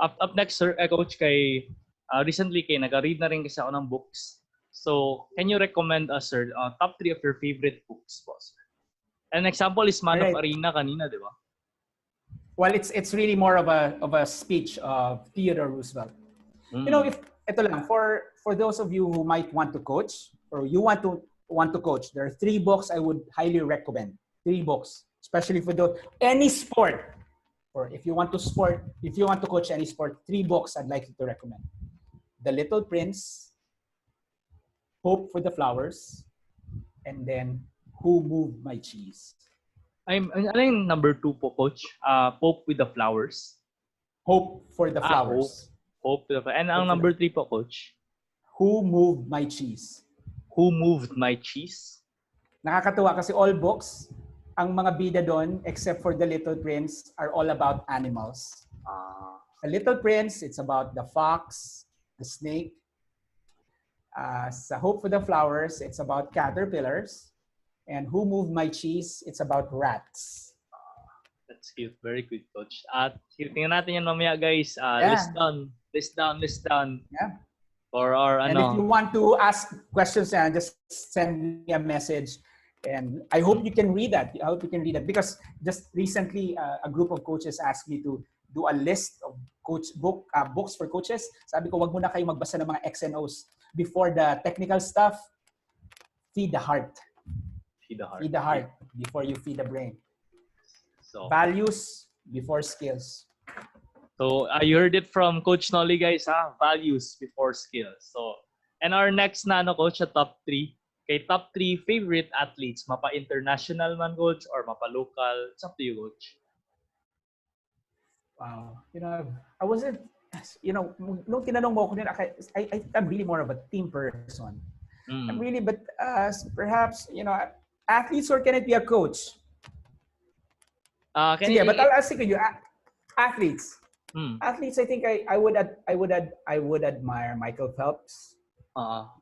up next, sir, coach, kay recently kay nag-read na rin kasi ako ng books. So, can you recommend us, sir, top 3 of your favorite books po, sir? An example is Man of Arena kanina, di ba? Well, it's really more of a speech of Theodore Roosevelt. If ito lang for those of you who might want to coach or you want to coach, there are 3 books I would highly recommend. 3 books, especially for any sport. Or if you want to coach any sport, 3 books I'd like to recommend. The Little Prince, Hope for the Flowers, and then Who moved my cheese? Ano yung number 2 po, Coach? Pope with the Flowers. Hope for the flowers. Hope with the Flowers. And ang Hope for number 3 po, Coach? Who moved my cheese? Who moved my cheese? Nakakatuwa kasi all books, ang mga bida doon, except for The Little Prince, are all about animals. The Little Prince, it's about the fox, the snake. Sa Hope for the Flowers, it's about caterpillars. And Who Moved My Cheese, it's about rats. That's cute. Very cute, Coach. At tingnan natin yan mamaya, guys. Yeah. List down. Yeah. For our, And if you want to ask questions, just send me a message. And I hope you can read that. Because just recently, a group of coaches asked me to do a list of books for coaches. Sabi ko, wag muna kayo magbasa ng mga X and O's. Before the technical stuff, feed the heart. Feed the heart before you feed the brain. So, values before skills. So, you heard it from Coach Noli, guys, values before skills. So, and our next Coach, top 3. Kay top 3 favorite athletes, mapa-international man, Coach, or mapa-local. It's up to you, Coach. Wow. I wasn't, nung tinanong mo ako din, I'm really more of a team person. I'm really, but perhaps, athletes, or can it be a coach? Sige, but I'll ask you, athletes. Athletes, I think I would admire Michael Phelps.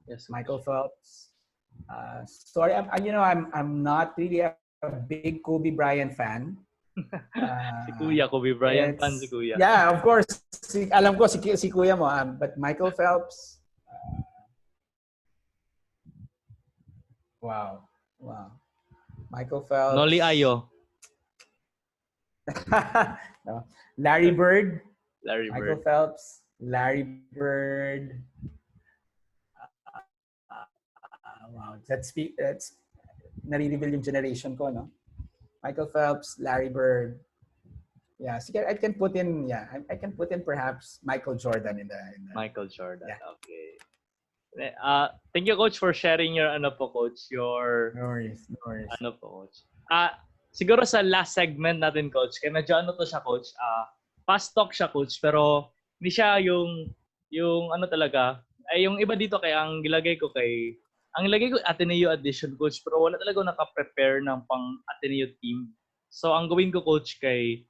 Yes. Michael Phelps. Sorry, I'm not really a big Kobe Bryant fan. Si Kuya, Kobe Bryant fan si Kuya. Yeah, of course. Alam ko si Kuya mo, but Michael Phelps. Wow. Michael Phelps. Noli Ayo. No. Larry Bird. Bird. Michael Phelps. Larry Bird. Wow. That's nare-reveal yung generation ko, no? Michael Phelps, Larry Bird. Yeah, so I can put in perhaps Michael Jordan in the Michael Jordan. Yeah. Okay. Thank you, Coach, for sharing your Coach, your No worries. Coach. Siguro sa last segment natin, Coach, kaya medyo to siya, Coach, fast talk siya, Coach, pero hindi siya yung talaga, ay yung iba dito kaya ang ilagay ko Ateneo edition, Coach, pero wala talaga naka-prepare ng pang Ateneo team. So ang gawin ko, Coach, kay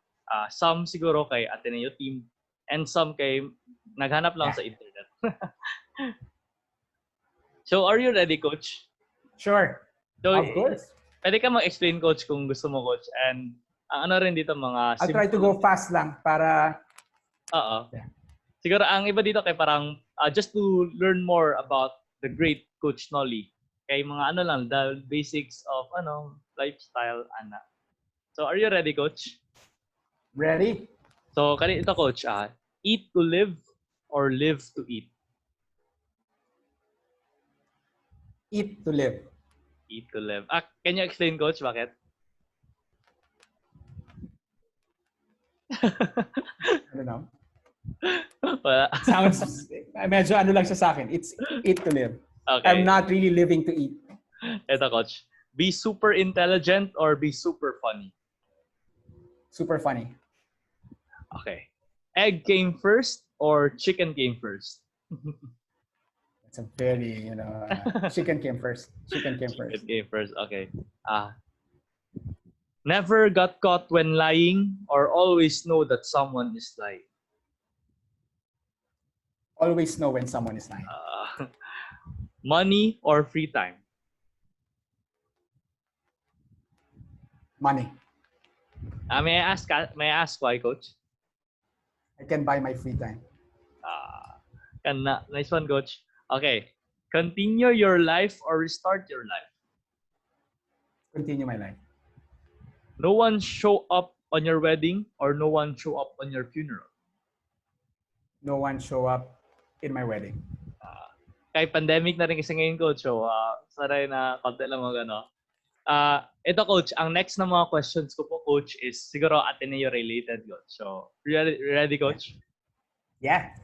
some siguro kay Ateneo team and some kay naghanap lang sa internet. So are you ready, Coach? Sure. So, of course. Pwede ka mag-explain, Coach, kung gusto mo, Coach. And rin dito mga... I'll try to go fast lang para... Yeah. Siguro ang iba dito kay parang just to learn more about the great Coach Noli. Kay mga the basics of lifestyle, So are you ready, Coach? Ready? So ito, Coach, eat to live or live to eat? Eat to live. Eat to live. Can you explain, Coach, bakit? I don't know. Wala. Sounds, medyo lang siya sa akin. It's eat to live. Okay. I'm not really living to eat. Ito, Coach. Be super intelligent or be super funny? Super funny. Okay. Egg came first or chicken came first? It's a very, chicken came first. Chicken came first. Okay. Never got caught when lying or always know that someone is lying? Always know when someone is lying. Money or free time? Money. May I ask why, Coach? I can buy my free time. Nice one, Coach. Okay. Continue your life or restart your life? Continue my life. No one show up on your wedding or no one show up on your funeral? No one show up in my wedding. Kay pandemic na rin kasi ngayon, Coach. So, saray na konti lang ito, Coach, ang next na mga questions ko po, Coach, is siguro Ateneo related, Coach. So, ready, Coach? Yeah.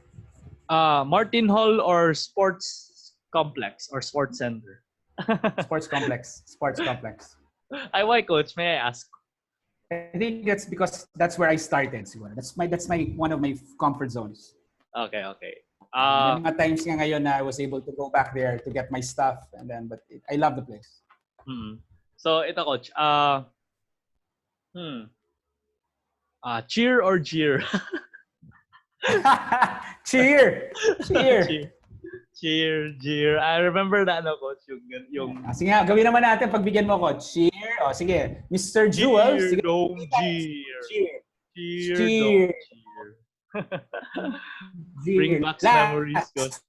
Martin Hall or Sports Complex or Sports Center? Sports complex. Sports complex. Why, coach? May I ask? I think that's because that's where I started. Siguro. That's my one of my comfort zones. Okay. May mga times nga ngayon na I was able to go back there to get my stuff, and then I love the place. So ito, coach. Cheer or jeer? Cheer! Cheer! Cheer, jeer. I remember that, no, coach, yung Sige nga, gawin naman natin pagbigyan mo ko. Cheer. O, sige. Mr. Jewel. cheer, Sige. don't jeer. Cheer. Cheer, Cheer. don't jeer. Jeer. Bring back memories, coach.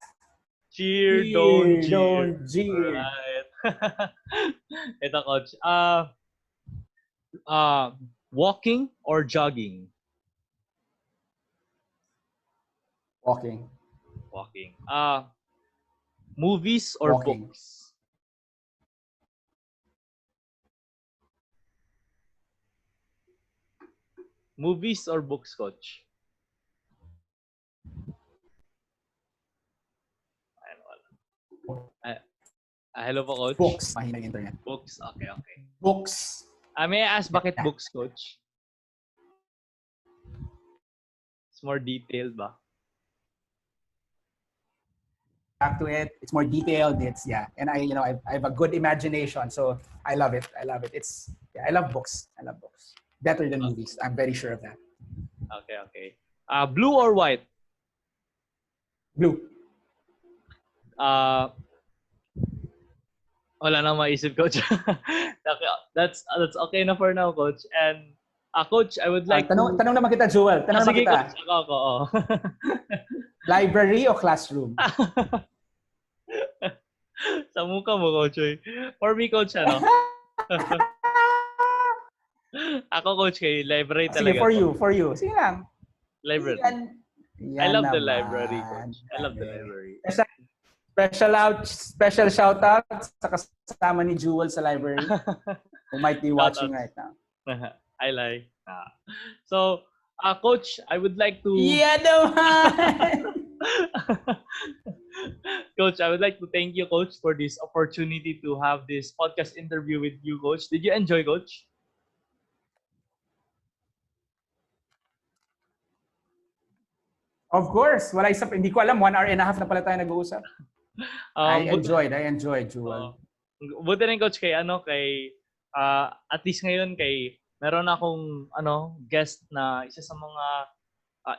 Cheer, don't jeer. Don't jeer. Right. Ito, coach. Walking or jogging? Walking. Walking. Movies or Walking. books? Movies or books, coach? Hello po, coach. Books. Mahina yung internet. Books. Okay. Books. May I ask bakit Yeah. books, coach? It's more detailed ba? Back to it. It's more detailed. And I have a good imagination, so I love it. I love books. Better than movies. I'm very sure of that. Okay. Blue or white? Blue. Wala na maisip, coach. Okay, that's okay na for now, coach. And coach, I would like tanong naman kita, Jewel. Tanong naman sige, kita. coach. Ako. Library o classroom? Sa mukha mo, coach. For me, coach, ano? Ako, coach, kay library talaga. Sige, for you. Sige lang. Library. I love the library, coach. I love the library. Special shoutouts sa kasama ni Jewel sa library who might be watching right now. I like. So, coach, I would like to... Yeah, naman! Coach, I would like to thank you, coach, for this opportunity to have this podcast interview with you, coach. Did you enjoy, coach? Of course. Hindi ko alam. 1 hour and a half na pala tayo nag-uusap. I enjoyed, Jewel. Buti rin, coach, kay at least ngayon meron akong guest na isa sa mga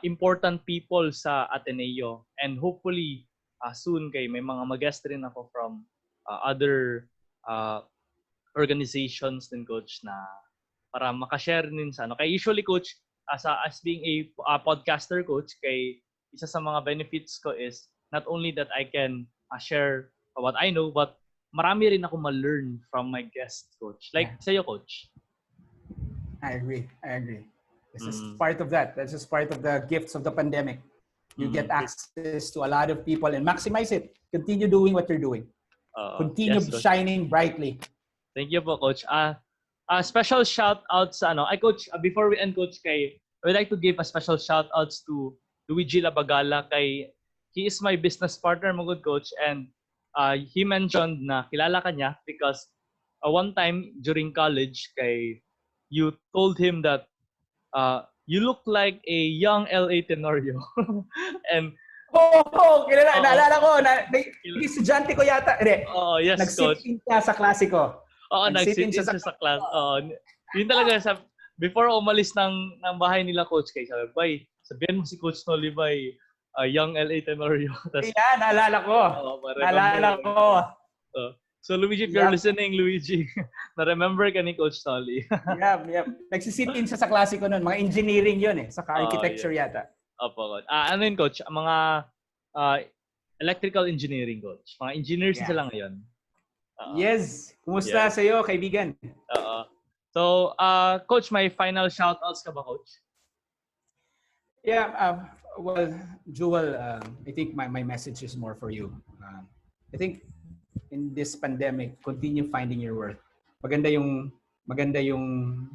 important people sa Ateneo, and hopefully soon may mga mag-guest rin ako from other organizations din, coach, na para makashare din sa kay usually, coach, as being a podcaster, coach, isa sa mga benefits ko is not only that I can share what I know, but marami rin ako ma-learn from my guests, coach. Like sa'yo, coach. I agree. This is part of that. That's just part of the gifts of the pandemic. You get access to a lot of people and maximize it. Continue doing what you're doing. Continue shining brightly. Thank you po, coach. Special shout out sa coach, before we end, coach, I would like to give a special shout outs to Luigi Labagala. He is my business partner, my good coach, and he mentioned na kilala ka niya because one time during college, you told him that you look like a young L.A. Tenorio. And kilala. Naalala ko. Estudyante ko yata. Yes, coach. Nag-sit-in siya sa klase ko. Nag-sit-in siya sa class. Yun talaga, before umalis ng bahay nila, coach, sabi, "Bay, sabihan mo si Coach Noli, bay, young L.A. Tenorio." Naalala ko. So, Luigi, if you're listening, Luigi, na-remember ka ni Coach Noli. Yep. Nagsisit-in siya sa klase ko noon. Mga engineering yun Saka architecture yata. Opo, coach. Ano yun, coach? Mga electrical engineering, coach. Mga engineers sila ngayon. Yes. Kumusta sa'yo, kaibigan? So, coach, may final shoutouts ka ba, coach? Yeah. Well, Jewel, I think my message is more for you. I think in this pandemic, continue finding your worth. Maganda yung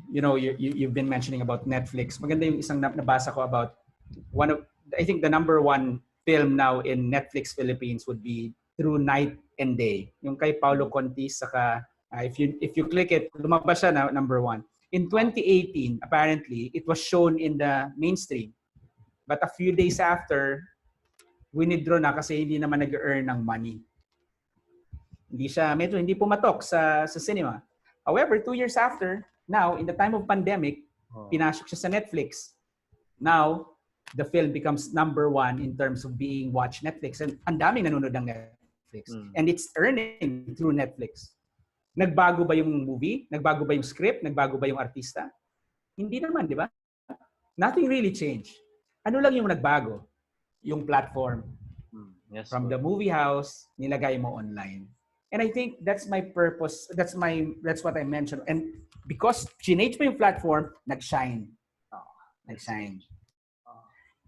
you've been mentioning about Netflix. Maganda yung isang nabasa ko about I think the number one film now in Netflix Philippines would be through night and day. Yung kay Paulo Conti, saka if you click it, lumabas siya na number 1. In 2018, apparently, it was shown in the mainstream. But a few days after, winidraw na kasi hindi naman nag-earn ng money. Medyo hindi pumatok sa cinema. However, 2 years after, now, in the time of pandemic, pinasok siya sa Netflix. Now, the film becomes number 1 in terms of being watched Netflix. And ang daming nanonood ng Netflix. And it's earning through Netflix. Nagbago ba yung movie? Nagbago ba yung script? Nagbago ba yung artista? Hindi naman, di ba? Nothing really changed. Ano lang yung nagbago? Yung platform. Yes, From the movie house, nilagay mo online. And I think that's my purpose. That's what I mentioned. And because change mo yung platform, nag-shine. Nag-shine.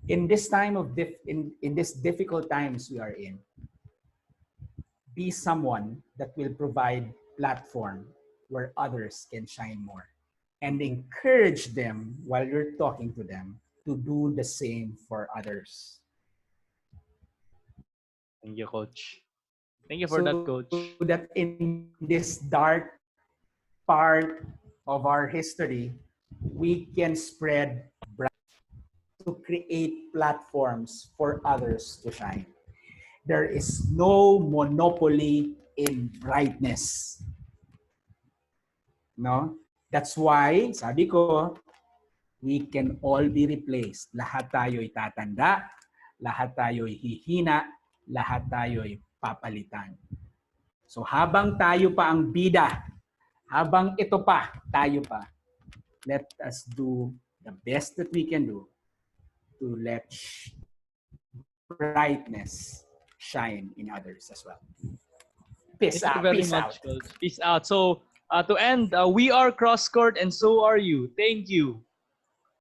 In this time of in this difficult times we are in, be someone that will provide platform where others can shine more, and encourage them while you're talking to them to do the same for others. Thank you, Coach. Thank you for that, Coach. So that in this dark part of our history, we can spread bright to create platforms for others to shine. There is no monopoly in brightness. No? That's why, sabi ko, we can all be replaced. Lahat tayo'y tatanda, lahat tayo'y hihina, lahat tayo'y papalitan. So habang tayo pa ang bida, habang ito pa, tayo pa, let us do the best that we can do to let brightness shine in others as well. Peace Thank out. you very Peace much, out. Coach. Peace out. So, to end, we are cross-court and so are you. Thank you.